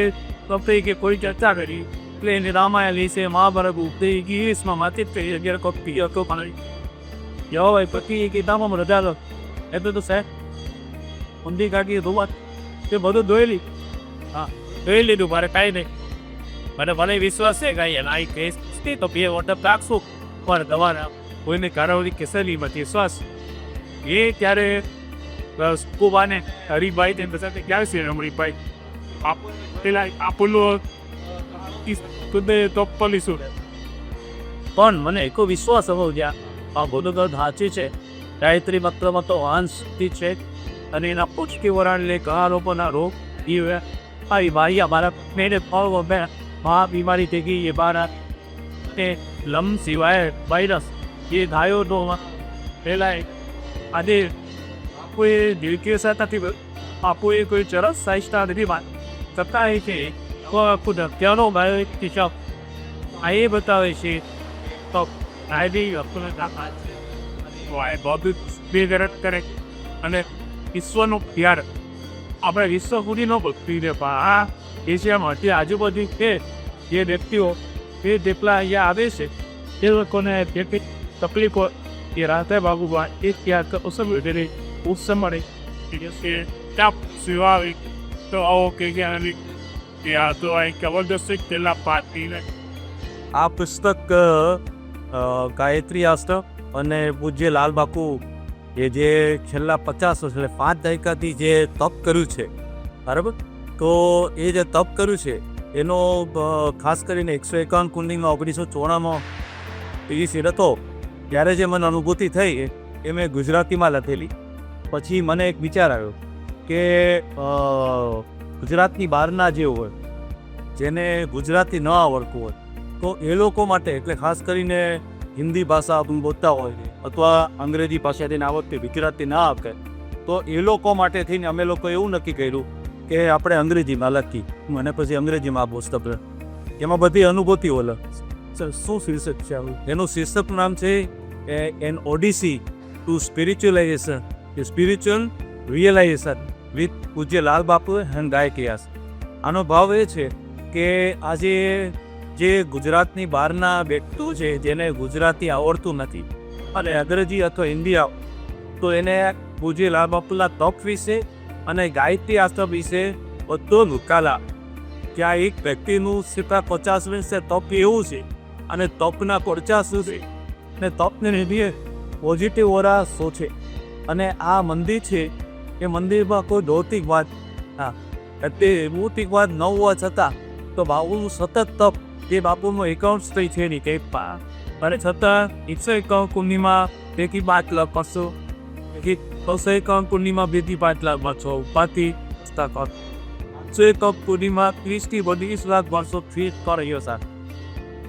કપી કે કોઈ ચર્ચા કરી એટલે એને રામાયણ વિશે મહાભારત ઉપદે ગીરીશમાં માતિત કરી અગિયાર કપી હતો પણ યો ભાઈ પતિ કે તામાં રજા લો એટલે તો સાહેબ ઊંધી કાઢી ધોવા તે બધું ધોયેલી હા ધોઈ લીધું મારે કાંઈ નહીં મને ભલે વિશ્વાસ છે કાંઈ એના આ કેસ તો બે વોટર રાખશું પણ તમારા કોઈને કારવરી કેસરીમાંથી વિશ્વાસ એ ત્યારે સ્કૂબાને હરિભાઈ તેમ પછી ક્યારે છે રમણીભાઈ પેલા આપેલો તોપલીશું પણ મને એકો વિશ્વાસ હતો જ્યાં આ બધું સાચી છે. ગાયત્રી મંત્રમાં તો અંશથી છે અને એના પુષ્ટિ વરાણને ઘણા લોકોના રોગ એ આવી ભાઈ અમારા મેને ફળ મહા બીમારી થઈ ગઈ એ બારા ને લમ સિવાય વાયરસ એ ગાયોનો પહેલાં આજે કોઈ દિલકેસા નથી આપોએ કોઈ ચરસ સાઈસ્ટા નથી છતાં એ છે ખુદ હત્યાનો ગાયો એક કિસ્સા આ એ બતાવે છે તો આયદી બધું બેગરત કરે અને વિશ્વનો પ્યાર આપણે વિશ્વ સુધીનો ભક્તિ છે પણ આ એશિયામાં જે આજુબાજુ છે જે વ્યક્તિઓ એ જેટલા અહીંયા આવે છે એ લોકોને જે કંઈ તકલીફ હોય એ રાતે બાબુમાં એ ત્યાં તો ઉસ વગેરે ઉસ સમયે કે ત્યાં સ્વાભાવિક તો આવો કે ત્યાં તો અહીં જબરદસ્તી તેલા પાટીને આ પુસ્તક ગાયત્રી આશ્રમ અને પૂજ્ય લાલ બાપુ એ જે છેલ્લા 50 વર્ષ એટલે 5 દાયકાથી જે તપ કર્યું છે બરાબર, તો એ જે તપ કર્યું છે એનો ખાસ કરીને 151 કુંડીમાં 1994માં પીવીસી હતો ત્યારે જે મને અનુભૂતિ થઈ એ મેં ગુજરાતીમાં લખેલી. પછી મને એક વિચાર આવ્યો કે ગુજરાતની બહારના જે હોય જેને ગુજરાતી ન આવડતું હોય તો એ લોકો માટે, એટલે ખાસ કરીને હિન્દી ભાષા આપણે બોલતા હોય અથવા અંગ્રેજી ભાષાથી ના આવડતી ગુજરાતી ના આવે તો એ લોકો માટે થઈને અમે લોકો એવું નક્કી કર્યું કે આપણે અંગ્રેજીમાં લખી મને પછી અંગ્રેજીમાં પુસ્તક એમાં બધી અનુભૂતિઓ શું શીર્ષક છે એનું શીર્ષકનું નામ છે an odyssey to spiritualisation, spiritual realisation with પૂજ્ય લાલ બાપુ એન્ડ ગાયકિયાસ. આનો ભાવ એ છે કે આજે જે ગુજરાતની બહારના વ્યક્તિઓ છે જેને ગુજરાતી આવડતું નથી અને અંગ્રેજી અથવા હિન્દી તો એને પૂજ્ય લાલ બાપુના તપ વિશે અને ગાયત્રી આશ્રમ વિશે બધો નિકાલા કે આ એક વ્યક્તિનું સીધા 50 વર્ષે તપ એવું છે અને તપના પડચા શું છે અને તપને લીધે પોઝિટિવ ઓરા શું છે. અને આ મંદિર છે એ મંદિરમાં કોઈ ભૌતિકવાદ એટલે ભૌતિકવાદ ન હોવા છતાં તો બાપુનું સતત તપ એ બાપુનું એકાઉન્ટ થઈ છે નહીં કંઈ અને છતાં 151 કુંડીમાં 2-5 લાખ કરશો, 251 કુંડીમાં 2-5 લાખ બચો ઉપાથી 151 કુંડીમાં 30-32 લાખ વર્ષો ફી કર્યો સર.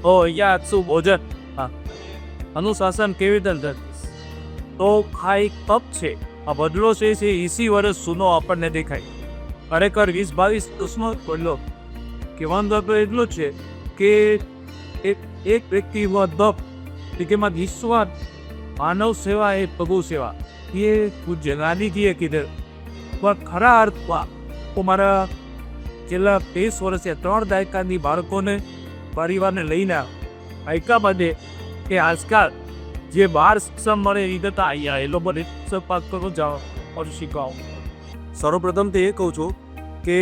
ઓ યા શું ભોજન અનુશાસન કેવી રીતે તો આ એક તપ છે. આ બદલો છે 80 વર્ષ જૂનો આપણને દેખાય ખરેખર 20-22 વર્ષનો બદલો કહેવાનો તો એટલો જ છે કે એક વ્યક્તિ તપ તેમાં ઈશ્વર માનવ સેવા એ પ્રભુ સેવા એ પૂજ્ય ગાંધીજીએ કીધું પણ ખરા અર્થમાં હું મારા છેલ્લા 30 વર્ષે 3 દાયકાની બાળકોને પરિવારને લઈને આયકા બધે કે આજકાલ જે બહાર શિક્ષણ મળે એ કરતા અહીંયા એ લોકોને પાક કરો જાઓ શીખવાઓ. સર્વપ્રથમ તો એ કહું છું કે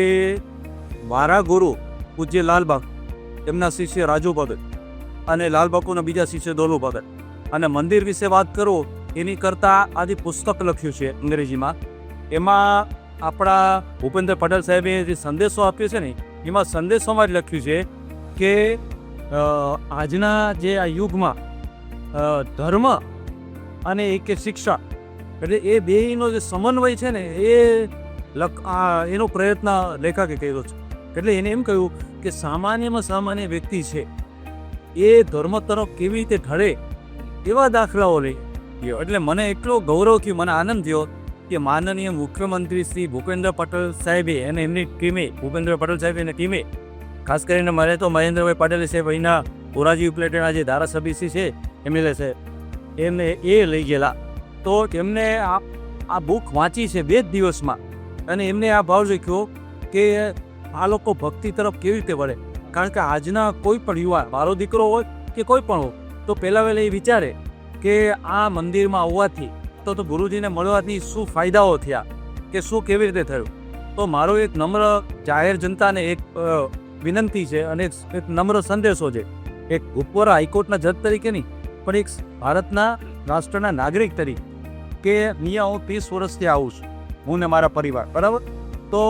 મારા ગુરુ પૂજ્ય લાલબાગ એમના શિષ્ય રાજુ ભગત અને લાલબાપુના બીજા શિષ્ય દોલુ ભગત અને મંદિર વિશે વાત કરું એની કરતાં આજે પુસ્તક લખ્યું છે અંગ્રેજીમાં. એમાં આપણા ભૂપેન્દ્ર પટેલ સાહેબે જે સંદેશો આપ્યો છે ને એમાં સંદેશોમાં જ લખ્યું છે કે આજના જે આ યુગમાં ધર્મ અને એક શિક્ષા એટલે એ બેનો જે સમન્વય છે ને એ એનો પ્રયત્ન લેખકે કર્યો છે. એટલે એને એમ કહ્યું કે સામાન્યમાં સામાન્ય વ્યક્તિ છે એ ધર્મ તરફ કેવી રીતે ઢળે એવા દાખલાઓ લઈ ગયો. એટલે મને એટલો ગૌરવ થયો, મને આનંદ થયો કે માનનીય મુખ્યમંત્રી શ્રી ભૂપેન્દ્ર પટેલ સાહેબે અને એમની ટીમે ભૂપેન્દ્ર પટેલ સાહેબ અને ટીમે ખાસ કરીને મારે તો મહેન્દ્રભાઈ પટેલ સાહેબ અહીંના ધોરાજી ઉપલેટાના જે ધારાસભ્ય છે એમએલએ છે એમને એ લઈ ગયેલા. તો એમને આ બુક વાંચી છે 2 દિવસમાં અને એમને આ ભાવ લખ્યો કે આ લોકો ભક્તિ તરફ કેવી રીતે વળે. કારણ કે આજના કોઈ પણ યુવા, મારો દીકરો હોય કે કોઈ પણ હોય તો પહેલાં વહેલા એ વિચારે કે આ મંદિરમાં આવવાથી તો ગુરુજીને મળવાથી શું ફાયદાઓ થયા કે શું કેવી રીતે થયું. તો મારો એક નમ્ર જાહેર જનતાને એક વિનંતી છે અને એક નમ્ર સંદેશો છે. એક ઉપર હાઈકોર્ટના જજ તરીકે નહીં પણ એક ભારતના રાષ્ટ્રના નાગરિક તરીકે કે અહીંયા હું 30 વર્ષથી આવું છું હું ને મારા પરિવાર બરાબર. તો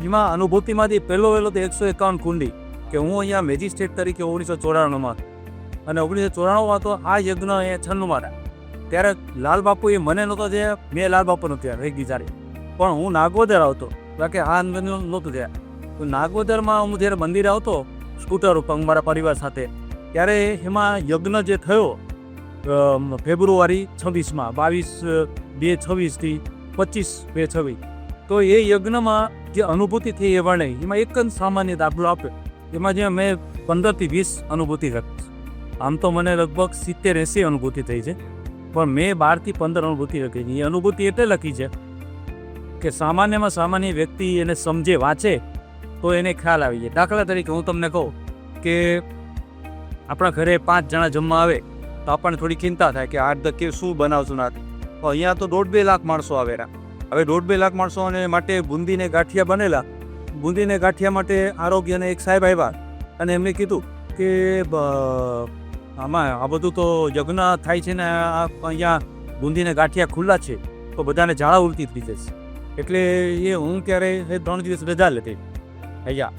એમાં અનુભૂતિમાંથી પહેલો વહેલો તો 151 કુંડી કે હું અહીંયા મેજિસ્ટ્રેટ તરીકે 1994માં અને 1994માં તો આ યજ્ઞ અહીંયા 96માં ત્યારે લાલ બાપુએ મને નહોતો જે મેં લાલ બાપુનો ત્યાં રહી ગઈ પણ હું નાગોદર આવતો બાકી આ નહોતું ત્યાં. તો નાગોદરમાં હું જ્યારે મંદિરે આવતો સ્કૂટર ઉપર મારા પરિવાર સાથે ત્યારે એમાં યજ્ઞ જે થયો ફેબ્રુઆરી 26માં 22/2/26થી 25/2/26 તો એ યજ્ઞમાં જે અનુભૂતિ થઈ એ વર્ણે એમાં એક જ સામાન્ય દાખલો આપ્યો. એમાં જે મેં 15 થી 20 અનુભૂતિ રાખી. આમ તો મને લગભગ 70-80 અનુભૂતિ થઈ છે પણ મેં 12 થી 15 અનુભૂતિ લખી છે. એ અનુભૂતિ એટલે લખી છે કે સામાન્યમાં સામાન્ય વ્યક્તિ એને સમજે વાંચે તો એને ખ્યાલ આવી જાય. દાખલા તરીકે હું તમને કહું કે આપણા ઘરે 5 જણા જમવા આવે તો આપણને થોડી ચિંતા થાય કે આ કે શું બનાવશું ના. તો અહીંયા તો 1.5-2 લાખ માણસો આવેલા. હવે 1.5-2 લાખ માણસોને માટે બુંદીને ગાંઠિયા બનેલા. બુંદીને ગાંઠિયા માટે આરોગ્યને એક સાહેબ આવ્યા અને એમને કીધું કે આમાં આ બધું તો યજ્ઞ થાય છે ને અહીંયા બુંદીને ગાંઠિયા ખુલ્લા છે તો બધાને ઝાડા ઉલટી થઈ જશે. એટલે હું ત્યારે 3 દિવસ રજા લેતી અહીંયા.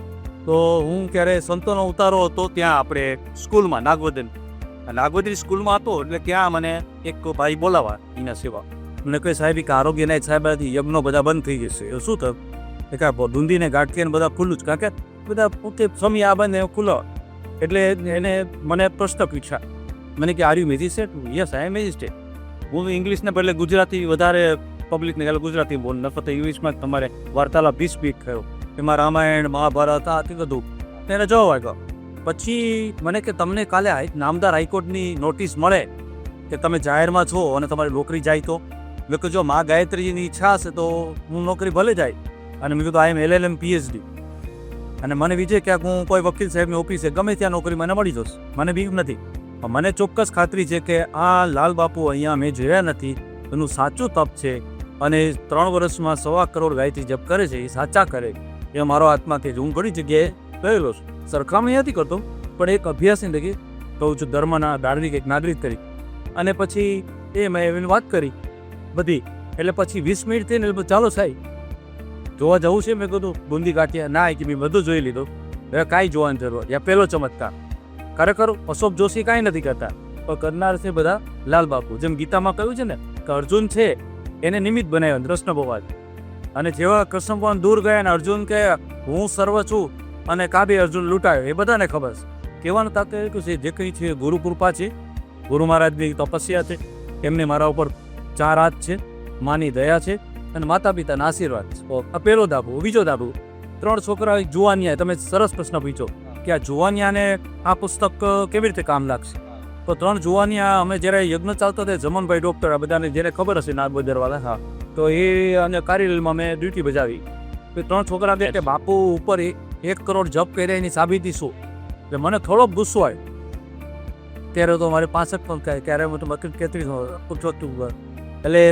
તો હું ક્યારે સંતોનો ઉતારો હતો ત્યાં આપણે સ્કૂલમાં નાગવદરી સ્કૂલમાં હતો. એટલે ત્યાં મને એક ભાઈ બોલાવા એના સેવા. મને કહે સાહેબ કે આરોગ્યના સાહેબથી યજ્ઞો બધા બંધ થઈ જશે. એ શું થયું? એ કાંઈ બુંદીને ગાંઠિયાને બધા ખુલ્લું જ, કારણ કે બધા પોતે સમય આ બંને ખુલ્લો. એટલે એને મને પ્રશ્ન પૂછ્યા. મને કે are you magistrate? Yes I am magistrate. હું ઇંગ્લિશને બદલે ગુજરાતી વધારે પબ્લિકને કહેલું ગુજરાતી બોલ, નફત ઇંગ્લિશમાં તમારે વાર્તાલાપ 20 મિનિટ થયો. એમાં રામાયણ મહાભારત આ તે બધું તેને જવાબ આવ્યો. પછી મને કે તમને કાલે નામદાર હાઈકોર્ટની નોટિસ મળે કે તમે જાહેરમાં છો અને તમારી નોકરી જાય તો? મેં કહ્યું જો મા ગાયત્રીજીની ઈચ્છા હશે તો હું નોકરી ભલે જાય. અને મેં કીધું આઈ એમ LLM PhD અને મને વિજય ક્યાંક હું કોઈ વકીલ સાહેબની ઓફિસે ગમે ત્યાં નોકરી મને મળી જશે, મને બીક નથી. પણ મને ચોક્કસ ખાતરી છે કે આ લાલ બાપુ અહીંયા મેં જોયા નથી, એનું સાચું તપ છે અને 3 વર્ષમાં 1.25 કરોડ ગાયત્રી જપ કરે છે, એ સાચા કરે એ મારો આત્માથી હું ઘણી જગ્યાએ ગયેલો છું. સરખામણી નથી કરતો પણ એક અભ્યાસની તરીકે કહું છું, ધર્મના ધાર્મિક એક નાગરિક તરીકે. અને પછી એ મેં એની વાત કરી બધી. એટલે પછી 20 મિનિટ થઈને એટલે ચાલો સાહેબ જોવા જવું છે. મેં કીધું બુંદી ગાંઠિયા ના કે મેં બધું જોઈ લીધું, હવે કાંઈ જોવાની જરૂર. યા પહેલો ચમત્કાર ખરેખર અશોક જોશી કાંઈ નથી કરતા પણ કરનાર છે બધા લાલ બાપુ. જેમ ગીતામાં કહ્યું છે ને કે અર્જુન છે એને નિમિત્ત બનાવ્યો કૃષ્ણ ભગવાન. અને જેવા કૃષ્ણ ભગવાન દૂર ગયા અને અર્જુન કહે હું સર્વ છું અને કાબે અર્જુન લૂંટાયો, એ બધાને ખબર છે. કહેવાનું તાત્પર્ય એટલું છે જે કંઈ છે ગુરુ કૃપા છે, ગુરુ મહારાજની તપસ્યા છે, એમને મારા ઉપર 4 હાથ છે, માની દયા છે અને માતા પિતાના આશીર્વાદ છે. આ પહેલો દાબો. બીજો દાબો, 3 છોકરા જુવાનિયા. તમે સરસ પ્રશ્ન પૂછો કે આ જુવાનિયાને આ પુસ્તક કેવી રીતે કામ લાગશે? તો 3 જુવાનિયા અમે જ્યારે યજ્ઞ ચાલતો હતા, જમનભાઈ ડૉક્ટર, આ બધાને જેને ખબર હશે નાગબદરવાળા, હા, તો એ અને કાર્યાલયમાં મેં ડ્યુટી બજાવી. તો 3 છોકરા કે બાપુ ઉપર 1 કરોડ જપ કર્યા એની સાબિતી શું? એટલે મને થોડોક ગુસ્સો આવ્યો. ત્યારે તો મારે 65 પણ કહે, ક્યારે હું તો 32 એટલે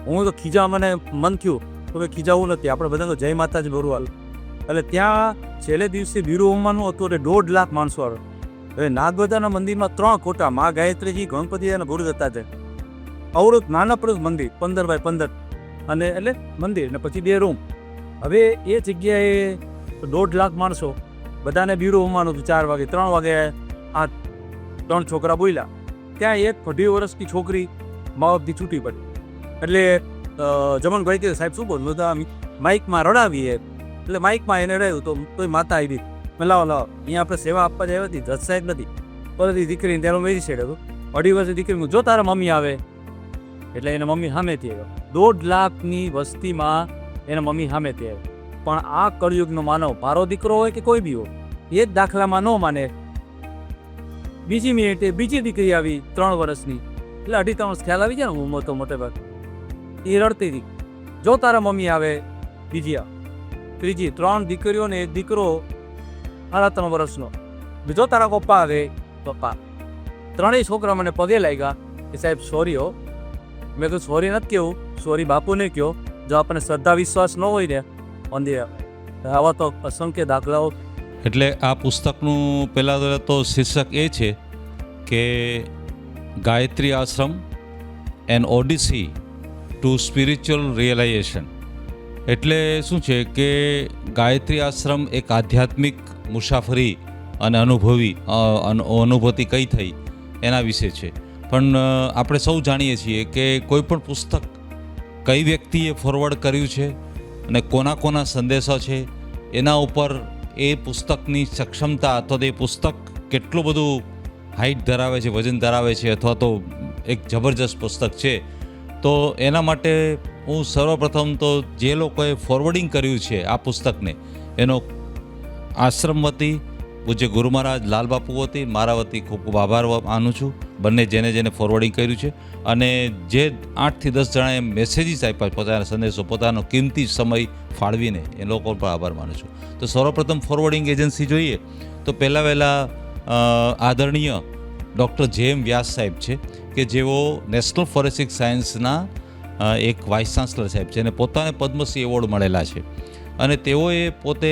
હું તો ખીજા, મને મન થયું તો કે ખીજાવું નથી, આપણે બધા તો જય માતાજી બરુવાલ. એટલે ત્યાં છેલ્લે દિવસે બીરું હોમવાનું હતું એટલે 1.5 લાખ માણસો આવે. હવે નાગબધાના મંદિરમાં 3 કોટા, મા ગાયત્રીજી, ગણપતિ અને ગુરુદત્તા છે. અવરોધ નાના પડું મંદિર 15 બાય 15 અને એટલે મંદિર ને પછી 2 રૂમ. હવે એ જગ્યાએ 1.5 લાખ માણસો, બધાને બીરું હોમવાનું હતું. 4 વાગે 3 વાગે આ 3 છોકરા બોલ્યા. ત્યાં એક 18 વર્ષની છોકરી મા બાપથી છૂટી પડી. એટલે જમનભાઈ કહે સાહેબ શું બોલ? માઇકમાં રડાવીએ. એટલે માઇકમાં એને રહ્યું તો કોઈ માતા આવી. મેં લાવો અહીંયા આપણે સેવા આપવા જ આવી હતી, જજ સાહેબ નથી. પછી દીકરીને તેનો મેજિસ્ટ્રેટ હતું. 2.5 વર્ષની દીકરી, જો તારા મમ્મી આવે એટલે એને મમ્મી સામેથી આવ્યો. 1.5 લાખની વસ્તીમાં એના મમ્મી સામેથી આવ્યો. પણ આ કળયુગનો માનવ, મારો દીકરો હોય કે કોઈ બી હોય, એ જ દાખલામાં ન માને. બીજી મિનિટે બીજી દીકરી આવી 3 વર્ષની. એટલે 2.5 વર્ષ ખ્યાલ આવી જાય ને હું તો મોટે ભાગ. એ રડતી હતી, જો તારા મમ્મી આવે. બીજી ત્રીજી, 3 દીકરીઓ ને 1 દીકરો 3 વર્ષનો. બીજો તારા પપ્પા આવે. પપ્પા. 3 છોકરા મને પગે લાગ્યા કે સાહેબ સોરી હો. મેં કહ્યું સોરી નથી કહેવું, સોરી બાપુને કહો. જો આપણને શ્રદ્ધા વિશ્વાસ ન હોય ને અંધે આવા તો અસંખ્ય દાખલાઓ. એટલે આ પુસ્તકનું પહેલાં તો શીર્ષક એ છે કે Gayatri Ashram an odyssey to spiritual realisation. એટલે શું છે કે ગાયત્રી આશ્રમ એક આધ્યાત્મિક મુસાફરી અને અનુભૂતિ કઈ થઈ એના વિશે છે. પણ આપણે સૌ જાણીએ છીએ કે કોઈ પણ પુસ્તક કઈ વ્યક્તિએ ફોરવર્ડ કર્યું છે અને કોના કોના સંદેશો છે એના ઉપર એ પુસ્તકની સક્ષમતા અથવા તો એ પુસ્તક કેટલું બધું હાઇટ ધરાવે છે, વજન ધરાવે છે, અથવા તો એક જબરજસ્ત પુસ્તક છે. તો એના માટે હું સર્વપ્રથમ તો જે લોકોએ ફોરવર્ડિંગ કર્યું છે આ પુસ્તકને એનો આશ્રમ વતી, પૂજ્ય ગુરુ મહારાજ લાલ બાપુ વતી, મારા વતી ખૂબ ખૂબ આભાર માનું છું બંને જેને ફોરવર્ડિંગ કર્યું છે. અને જે 8 થી 10 જણાએ મેસેજીસ આપ્યા, પોતાના સંદેશો, પોતાનો કિંમતી સમય ફાળવીને, એ લોકો પર આભાર માનું છું. તો સર્વપ્રથમ ફોરવર્ડિંગ એજન્સી જોઈએ તો પહેલાં આદરણીય ડૉક્ટર જે.એમ. વ્યાસ સાહેબ છે કે જેઓ નેશનલ ફોરેન્સિક સાયન્સના એક વાઇસ ચાન્સલર સાહેબ છે અને પોતાને પદ્મશ્રી એવોર્ડ મળેલા છે અને તેઓએ પોતે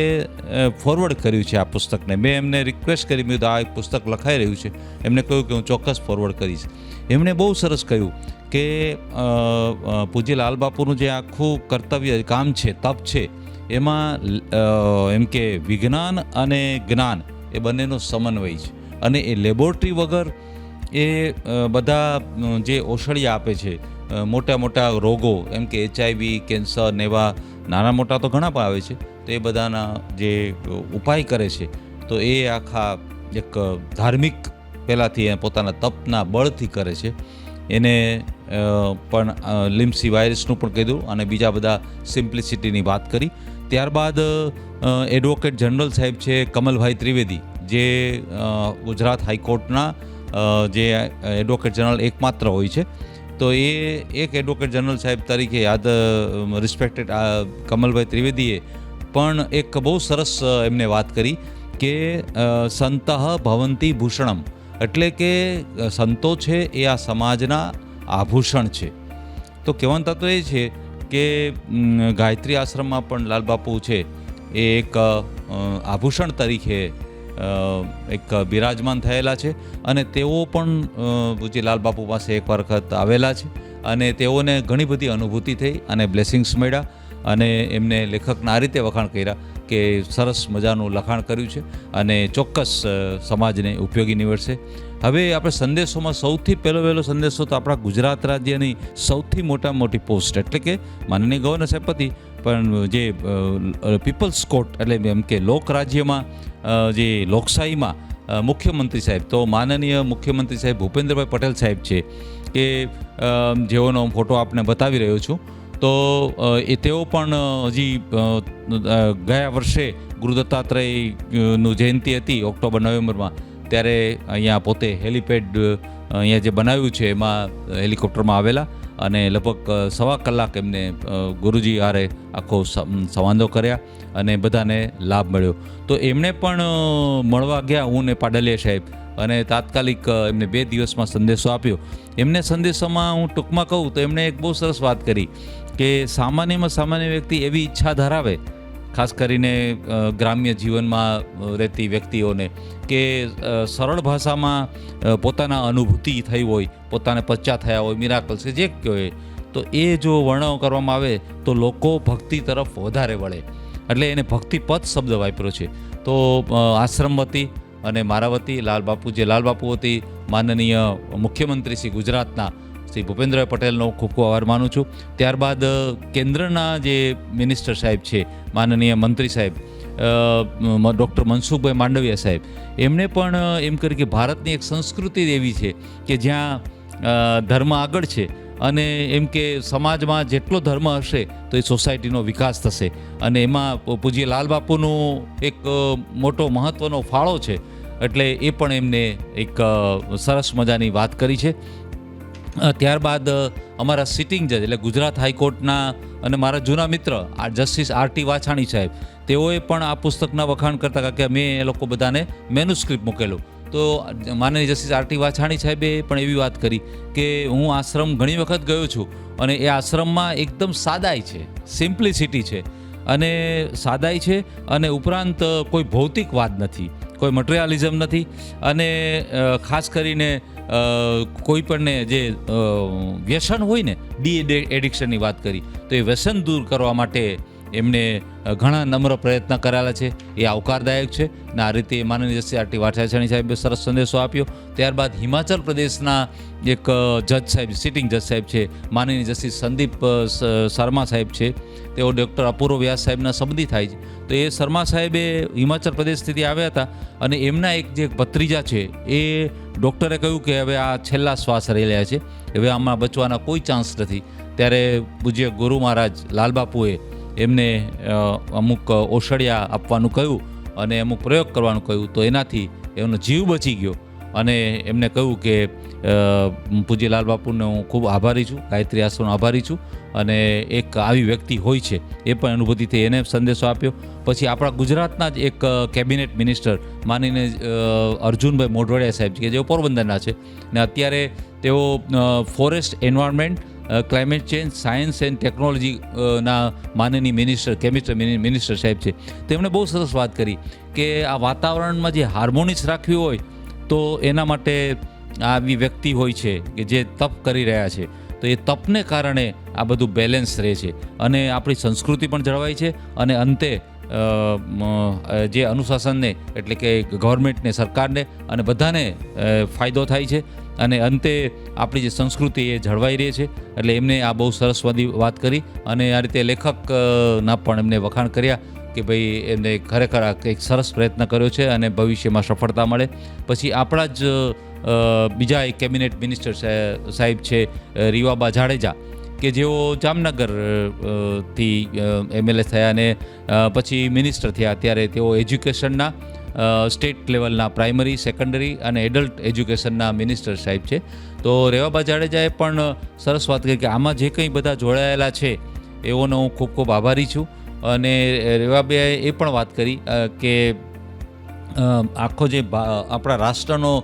ફોરવર્ડ કર્યું છે આ પુસ્તકને. મેં એમને રિક્વેસ્ટ કરી, મેં આ એક પુસ્તક લખાઈ રહ્યું છે, એમને કહ્યું કે હું ચોક્કસ ફોરવર્ડ કરીશ. એમણે બહુ સરસ કહ્યું કે પૂજ્ય લાલબાપુનું જે આખું કર્તવ્ય કામ છે, તપ છે, એમાં એમ કે વિજ્ઞાન અને જ્ઞાન એ બંનેનો સમન્વય છે અને એ લેબોરેટરી વગર એ બધા જે ઔષધિ આપે છે, મોટા મોટા રોગો એમ કે HIV, કેન્સર ને એવા નાના મોટા તો ઘણા પણ આવે છે, તો એ બધાના જે ઉપાય કરે છે તો એ આખા એક ધાર્મિક પહેલાંથી પોતાના તપના બળથી કરે છે. એને પણ લિમ્સી વાયરસનું પણ કીધું અને બીજા બધા સિમ્પ્લિસિટીની વાત કરી. ત્યારબાદ એડવોકેટ જનરલ સાહેબ છે કમલભાઈ ત્રિવેદી, જે ગુજરાત હાઈકોર્ટના જે એડવોકેટ જનરલ એકમાત્ર હોય છે, તો એ એક એડવોકેટ જનરલ સાહેબ તરીકે યાદ રિસ્પેક્ટેડ કમલભાઈ ત્રિવેદીએ પણ એક બહુ સરસ એમને વાત કરી કે સંતઃ ભવંતી ભૂષણમ, એટલે કે સંતો છે એ આ સમાજના આભૂષણ છે. તો કહેવાનું તત્વ એ છે કે ગાયત્રી આશ્રમમાં પણ લાલબાપુ છે એ એક આભૂષણ તરીકે એક બિરાજમાન થયેલા છે અને તેઓ પણ પૂજ્ય લાલબાપુ પાસે એક વખત આવેલા છે અને તેઓને ઘણી બધી અનુભૂતિ થઈ અને બ્લેસિંગ્સ મળ્યા અને એમને લેખકના આ રીતે વખાણ કર્યા કે સરસ મજાનું લખાણ કર્યું છે અને ચોક્કસ સમાજને ઉપયોગી નીવડશે. હવે આપણે સંદેશોમાં સૌથી પહેલો સંદેશો તો આપણા ગુજરાત રાજ્યની સૌથી મોટી પોસ્ટ એટલે કે માનનીય ગવર્નર સાહેબ પતિ પણ જે પીપલ્સ કોર્ટ એટલે એમ કે લોક રાજ્યમાં જે લોકશાહીમાં મુખ્યમંત્રી સાહેબ, તો માનનીય મુખ્યમંત્રી સાહેબ ભૂપેન્દ્રભાઈ પટેલ સાહેબ છે કે જેઓનો ફોટો આપને બતાવી રહ્યો છું, તો એ તેઓ પણ હજી ગયા વર્ષે ગુરુ દત્તાત્રેયનું જયંતિ હતી ઓક્ટોબર-નવેમ્બરમાં, ત્યારે અહીંયા પોતે હેલિપેડ અહીંયા જે બનાવ્યું છે એમાં હેલિકોપ્ટરમાં આવેલા અને લગભગ 1.25 કલાક એમને ગુરુજી હારે આખો સંવાદો કર્યા અને બધાને લાભ મળ્યો. તો એમણે પણ મળવા ગયા, હું ને પાડલિયા સાહેબ, અને તાત્કાલિક એમને 2 દિવસમાં સંદેશો આપ્યો. એમને સંદેશોમાં હું ટૂંકમાં કહું તો એમણે એક બહુ સરસ વાત કરી કે સામાન્યમાં સામાન્ય વ્યક્તિ એવી ઈચ્છા ધરાવે, ખાસ કરીને ગ્રામ્ય જીવનમાં રહેતી વ્યક્તિઓને, કે સરળ ભાષામાં પોતાના અનુભૂતિ થઈ હોય, પોતાને પચ્ચા થયા હોય, મિરાકલ્સ કે જે કહેવાય, તો એ જો વર્ણન કરવામાં આવે તો લોકો ભક્તિ તરફ વધારે વળે, એટલે એને ભક્તિપદ શબ્દ વાપર્યો છે. તો આશ્રમ વતી અને મારા વતી લાલબાપુ જે લાલબાપુ વતી માનનીય મુખ્યમંત્રી શ્રી ગુજરાતના શ્રી ભૂપેન્દ્રભાઈ પટેલનો ખૂબ ખૂબ આભાર માનું છું. ત્યારબાદ કેન્દ્રના જે મિનિસ્ટર સાહેબ છે, માનનીય મંત્રી સાહેબ ડૉક્ટર મનસુખભાઈ માંડવિયા સાહેબ, એમણે પણ એમ કરી કે ભારતની એક સંસ્કૃતિ એવી છે કે જ્યાં ધર્મ આગળ છે અને એમ કે સમાજમાં જેટલો ધર્મ હશે તો એ સોસાયટીનો વિકાસ થશે અને એમાં પૂજ્ય લાલબાપુનો એક મોટો મહત્ત્વનો ફાળો છે, એટલે એ પણ એમને એક સરસ મજાની વાત કરી છે. ત્યારબાદ અમારા સિટિંગ જજ એટલે ગુજરાત હાઈકોર્ટના અને મારા જૂના મિત્ર જસ્ટિસ R.T. વાછાણી સાહેબ, તેઓએ પણ આ પુસ્તકના વખાણ કરતા કે મેં એ લોકો બધાને મેન્યુસ્ક્રિપ્ટ મૂકેલું. તો માનનીય જસ્ટિસ R.T. વાછાણી સાહેબે પણ એવી વાત કરી કે હું આશ્રમ ઘણી વખત ગયો છું અને એ આશ્રમમાં એકદમ સાદાઈ છે, સિમ્પ્લિસિટી છે અને સાદાઈ છે અને ઉપરાંત કોઈ ભૌતિક વાત નથી, કોઈ મટીરિયાલિઝમ નથી અને ખાસ કરીને કોઈ પણને જે વ્યસન હોય ને, એડિક્શનની વાત કરી, તો એ વ્યસન દૂર કરવા માટે એમને ઘણા નમ્ર પ્રયત્ન કરેલા છે, એ આવકારદાયક છે ને આ રીતે માનનીય જસ્ટિસ R.T. વાછાણી સાહેબે સરસ સંદેશો આપ્યો. ત્યારબાદ હિમાચલ પ્રદેશના એક જજ સાહેબ, સિટિંગ જજ સાહેબ છે, માનનીય જસ્ટિસ સંદીપ શર્મા સાહેબ છે, તેઓ ડૉક્ટર અપૂર્વ વ્યાસ સાહેબના સંબંધી થાય છે. તો એ શર્મા સાહેબે હિમાચલ પ્રદેશથી આવ્યા હતા અને એમના એક જે ભત્રીજા છે એ ડૉક્ટરે કહ્યું કે હવે આ છેલ્લા શ્વાસ રહેલા છે, હવે આમાં બચવાના કોઈ ચાન્સ નથી. ત્યારે પૂજ્ય ગુરુ મહારાજ લાલબાપુએ એમને અમુક ઔષધિયા આપવાનું કહ્યું અને અમુક પ્રયોગ કરવાનું કહ્યું, તો એનાથી એમનો જીવ બચી ગયો અને એમને કહ્યું કે પૂજ્ય લાલબાપુને હું ખૂબ આભારી છું, ગાયત્રી આશ્રમનો આભારી છું અને એક આવી વ્યક્તિ હોય છે એ પણ અનુભૂતિથી એને સંદેશો આપ્યો. પછી આપણા ગુજરાતના જ એક કેબિનેટ મિનિસ્ટર માનીને અર્જુનભાઈ મોઢવાડિયા સાહેબ કે જેઓ પોરબંદરના છે ને અત્યારે તેઓ forest environment climate change science and technology ના માનનીય મિનિસ્ટર કેમિસ્ટ્રી મિનિસ્ટર સાહેબ છે. તેમણે બહુ સરસ વાત કરી કે આ વાતાવરણમાં જે હાર્મોનિક્સ રાખવી હોય તો એના માટે આવી વ્યક્તિ હોય છે કે જે તપ કરી રહ્યા છે, તો એ તપને કારણે આ બધું બેલેન્સ રહે છે અને આપણી સંસ્કૃતિ પણ જળવાય છે અને અંતે જે અનુશાસનને એટલે કે ગવર્મેન્ટને સરકારને અને બધાને ફાયદો થાય છે અને અંતે આપણી જે સંસ્કૃતિ એ જળવાઈ રહે છે. એટલે એમને આ બહુ સરસ વાત કરી અને આ રીતે લેખકના પણ એમને વખાણ કર્યા કે ભાઈ એમને ખરેખર આ એક સરસ પ્રયત્ન કર્યો છે અને ભવિષ્યમાં સફળતા મળે. પછી આપણા જ બીજા એક કેબિનેટ મિનિસ્ટર સાહેબ છે રીવાબા જાડેજા કે જેઓ જામનગર થી MLA થયા અને પછી મિનિસ્ટર થયા. અત્યારે તેઓ એજ્યુકેશનના સ્ટેટ લેવલના પ્રાઇમરી સેકન્ડરી અને એડલ્ટ એજ્યુકેશનના મિનિસ્ટર સાહેબ છે. તો રેવાબા જાડેજાએ પણ સરસ વાત કરી કે આમાં જે કંઈ બધા જોડાયેલા છે એઓનો હું ખૂબ ખૂબ આભારી છું. અને રેવાબાએ એ પણ વાત કરી કે આખો જે આપણા રાષ્ટ્રનો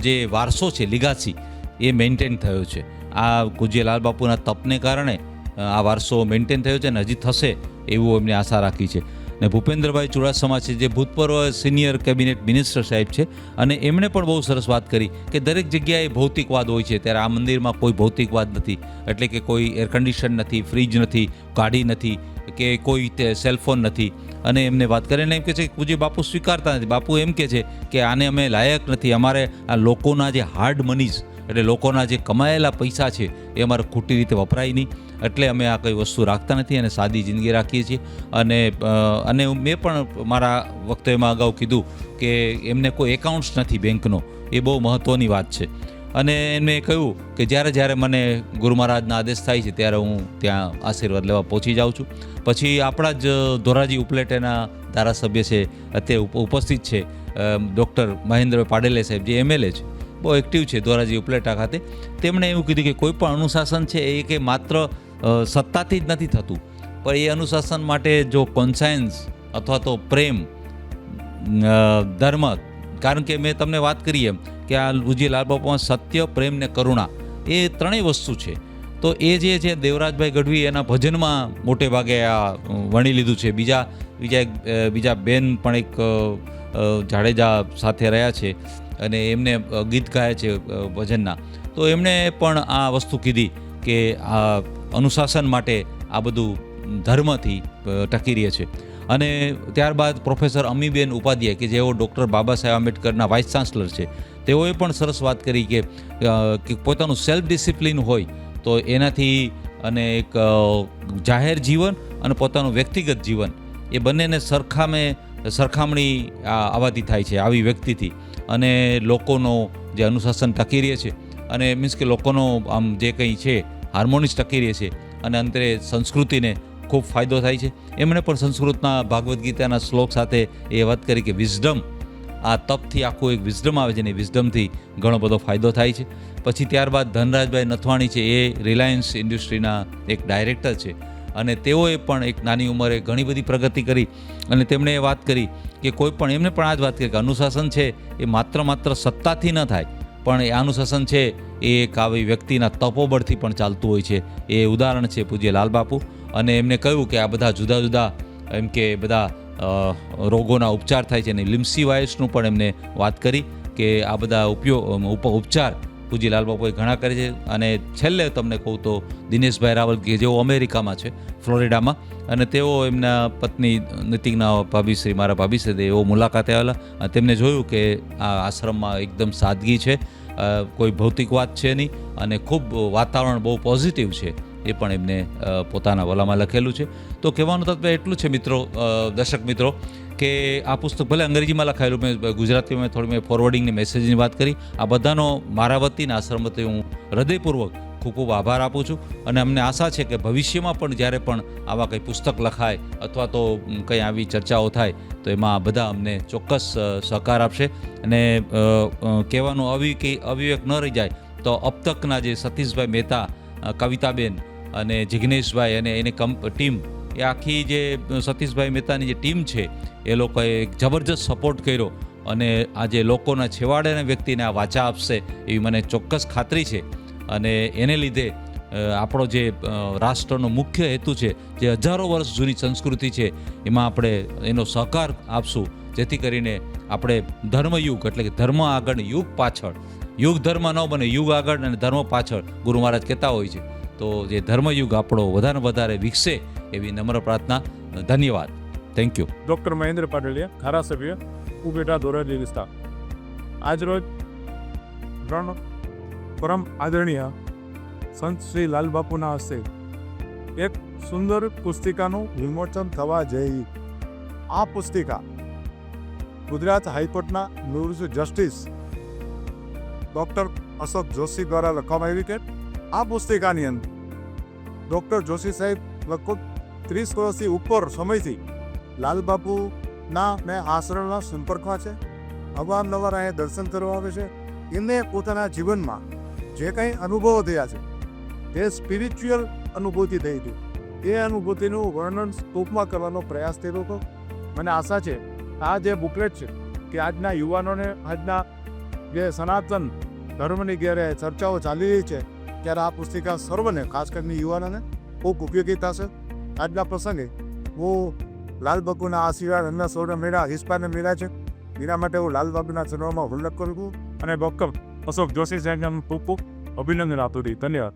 જે વારસો છે લીગાસી એ મેન્ટેન થયો છે. આ પૂજ્ય લાલબાપુના તપને કારણે આ વારસો મેન્ટેન થયો છે અને હજી થશે એવું એમને આશા રાખી છે. ને ભૂપેન્દ્રભાઈ ચુડાસમા છે જે ભૂતપૂર્વ સિનિયર કેબિનેટ મિનિસ્ટર સાહેબ છે અને એમણે પણ બહુ સરસ વાત કરી કે દરેક જગ્યાએ ભૌતિકવાદ હોય છે, ત્યારે આ મંદિરમાં કોઈ ભૌતિકવાદ નથી. એટલે કે કોઈ એર કન્ડિશન નથી, ફ્રીજ નથી, ગાડી નથી કે કોઈ સેલફોન નથી. અને એમને વાત કરીને એમ કહે છે કે પૂજ્ય બાપુ સ્વીકારતા નથી. બાપુ એમ કહે છે કે આને અમે લાયક નથી, અમારે આ લોકોના જે હાર્ડ મનીઝ એટલે લોકોના જે કમાયેલા પૈસા છે એ અમારે ખોટી રીતે વપરાય નહીં, એટલે અમે આ કંઈ વસ્તુ રાખતા નથી અને સાદી જિંદગી રાખીએ છીએ. અને મેં પણ મારા વક્તવ્યમાં અગાઉ કીધું કે એમને કોઈ એકાઉન્ટ્સ નથી બેંકનો, એ બહુ મહત્ત્વની વાત છે. અને એમને કહ્યું કે જ્યારે મને ગુરુ મહારાજના આદેશ થાય છે ત્યારે હું ત્યાં આશીર્વાદ લેવા પહોંચી જાઉં છું. પછી આપણા જ ધોરાજી ઉપલેટાના ધારાસભ્ય છે અત્યારે ઉપસ્થિત છે ડૉક્ટર મહેન્દ્રભાઈ પાડેલે સાહેબ જે MLA છે, બહુ એક્ટિવ છે ધોરાજી ઉપલેટા ખાતે. તેમણે એવું કીધું કે કોઈ પણ અનુશાસન છે એ કે માત્ર સત્તાથી જ નથી થતું, પણ એ અનુશાસન માટે જો કોન્સાયન્સ અથવા તો પ્રેમ, ધર્મ, કારણ કે મેં તમને વાત કરી એમ કે આ પૂજ્ય લાલબાપુમાં સત્ય, પ્રેમ ને કરુણા એ ત્રણેય વસ્તુ છે. તો એ જે છે દેવરાજભાઈ ગઢવી એના ભજનમાં મોટે ભાગે આ વણી લીધું છે. બીજા બેન પણ એક જાડેજા સાથે રહ્યા છે અને એમને ગીત ગાય છે ભજનના, તો એમણે પણ આ વસ્તુ કીધી કે આ અનુશાસન માટે આ બધું ધર્મથી ટકી રહે છે. અને ત્યારબાદ પ્રોફેસર અમીબેન ઉપાધ્યાય કે જેઓ doctor Baba Saheb આંબેડકરના vice chancellor છે, તેઓએ પણ સરસ વાત કરી કે પોતાનું સેલ્ફ ડિસિપ્લિન હોય તો એનાથી અને એક જાહેર જીવન અને પોતાનું વ્યક્તિગત જીવન એ બંનેને સરખામણી આવાથી થાય છે આવી વ્યક્તિથી. અને લોકોનો જે અનુશાસન ટકી રહે છે અને મીન્સ કે લોકોનો આમ જે કંઈ છે હાર્મોનિક્સ ટકી રહે છે અને અંતે સંસ્કૃતિને ખૂબ ફાયદો થાય છે. એમણે પણ સંસ્કૃતના ભાગવદ્ ગીતાના શ્લોક સાથે એ વાત કરી કે વિઝડમ, આ તપથી આખું એક વિઝડમ આવે છે ને વિઝડમથી ઘણો બધો ફાયદો થાય છે. પછી ત્યારબાદ ધનરાજભાઈ નથવાણી છે, એ રિલાયન્સ ઇન્ડસ્ટ્રીના એક ડાયરેક્ટર છે અને તેઓએ પણ એક નાની ઉંમરે ઘણી બધી પ્રગતિ કરી અને તેમણે એ વાત કરી કે કોઈ પણ એમને પણ આ જ વાત કરી કે અનુશાસન છે એ માત્ર સત્તાથી ન થાય, પણ એ અનુશાસન છે એ એક આવી વ્યક્તિના તપોબળથી પણ ચાલતું હોય છે. એ ઉદાહરણ છે પૂજ્ય લાલબાપુ. અને એમને કહ્યું કે આ બધા જુદા જુદા એમ કે બધા રોગોના ઉપચાર થાય છે અને લિમ્સી વાયરસનું પણ એમને વાત કરી કે આ બધા ઉપચાર પૂજ્ય લાલબાપુએ ઘણા કરે છે. અને છેલ્લે તમને કહું તો દિનેશભાઈ રાવલ કે જેઓ અમેરિકામાં છે, ફ્લોરિડામાં, અને તેઓ એમના પત્ની નીતિકના ભાભીશ્રી, મારા ભાભીશ્રી, એવો મુલાકાતે આવેલા અને તેમને જોયું કે આ આશ્રમમાં એકદમ સાદગી છે, કોઈ ભૌતિકવાદ છે નહીં અને ખૂબ વાતાવરણ બહુ પોઝિટિવ છે. એ પણ એમને પોતાના વલામાં લખેલું છે. તો કહેવાનું તત્વ એટલું છે મિત્રો, દર્શક મિત્રો, કે આ પુસ્તક ભલે અંગ્રેજીમાં લખાયેલું, મેં ગુજરાતીમાં થોડી મેં ફોરવર્ડિંગની મેસેજની વાત કરી. આ બધાનો મારા વતીના આશ્રમ વતી હું હૃદયપૂર્વક ખૂબ ખૂબ આભાર આપું છું. અને અમને આશા છે કે ભવિષ્યમાં પણ જ્યારે પણ આવા કંઈ પુસ્તક લખાય અથવા તો કંઈ આવી ચર્ચાઓ થાય તો એમાં બધા અમને ચોક્કસ સહકાર આપશે. અને કહેવાનું અવિવેક ન રહી જાય તો અબ તકના જે સતીશભાઈ મહેતા, કવિતાબેન અને જિગ્નેશભાઈ અને એની ટીમ, એ આખી જે સતીશભાઈ મહેતાની જે ટીમ છે એ લોકોએ એક જબરજસ્ત સપોર્ટ કર્યો અને આજે લોકોના છેવાડાના વ્યક્તિને આ વાચા આપશે એવી મને ચોક્કસ ખાતરી છે. અને એને લીધે આપણો જે રાષ્ટ્રનો મુખ્ય હેતુ છે, જે હજારો વર્ષ જૂની સંસ્કૃતિ છે, એમાં આપણે એનો સહકાર આપશું, જેથી કરીને આપણે ધર્મયુગ એટલે કે ધર્મ આગળ યુગ પાછળ, યુગ ધર્મ ન બને, યુગ આગળ અને ધર્મ પાછળ ગુરુ મહારાજ કહેતા હોય છે. તો જે ધર્મયુગ આપણો વધારે વધારે વિકસે એવી નમ્ર પ્રાર્થના. ધન્યવાદ. Thank you. Doctor Mahendra Patadia, ધારાસભ્ય ઉબેટા ધોરાજી વિસ્તાર. આજરોજ પરમ આદરણીય સંત શ્રી લાલબાપુના હસ્તે એક સુંદર પુસ્તિકાનું વિમોચન થવા જઈ. આ પુસ્તિકા ગુજરાત હાઈકોર્ટના નિવૃત્ત જસ્ટિસ ડૉક્ટર અશોક જોશી દ્વારા લખવામાં આવી છે. આ પુસ્તિકાની અંદર ડૉક્ટર જોશી સાહેબ લગભગ 30 વર્ષથી ઉપર સમયથી લાલબાપુના મેં આશ્રમના સંપર્કમાં છે, અવારનવાર અહીંયા દર્શન કરવા આવે છે. એમને પોતાના જીવનમાં જે કંઈ અનુભવો થયા છે તે સ્પિરિચ્યુઅલ અનુભૂતિ થઈ હતી. એ અનુભૂતિનું વર્ણન ટૂંકમાં કરવાનો પ્રયાસ થયેલો હતો. મને આશા છે આ જે બુકલેટ છે કે આજના યુવાનોને, આજના જે સનાતન ધર્મની જ્યારે ચર્ચાઓ ચાલી રહી છે ત્યારે આ પુસ્તિકા સર્વને, ખાસ કરીને યુવાનોને ખૂબ ઉપયોગી થશે. આજના પ્રસંગે હું લાલબાપુના આશીર્વાદ એમના સૌને મેળા હિસ્પાને મેળા છે, એના માટે હું લાલબાપુના ચરણોમાં વંદન કરું છું અને ડૉક્ટર અશોક જોશી સાહેબને ખૂબ ખૂબ અભિનંદન આપું છું. ધન્યવાદ.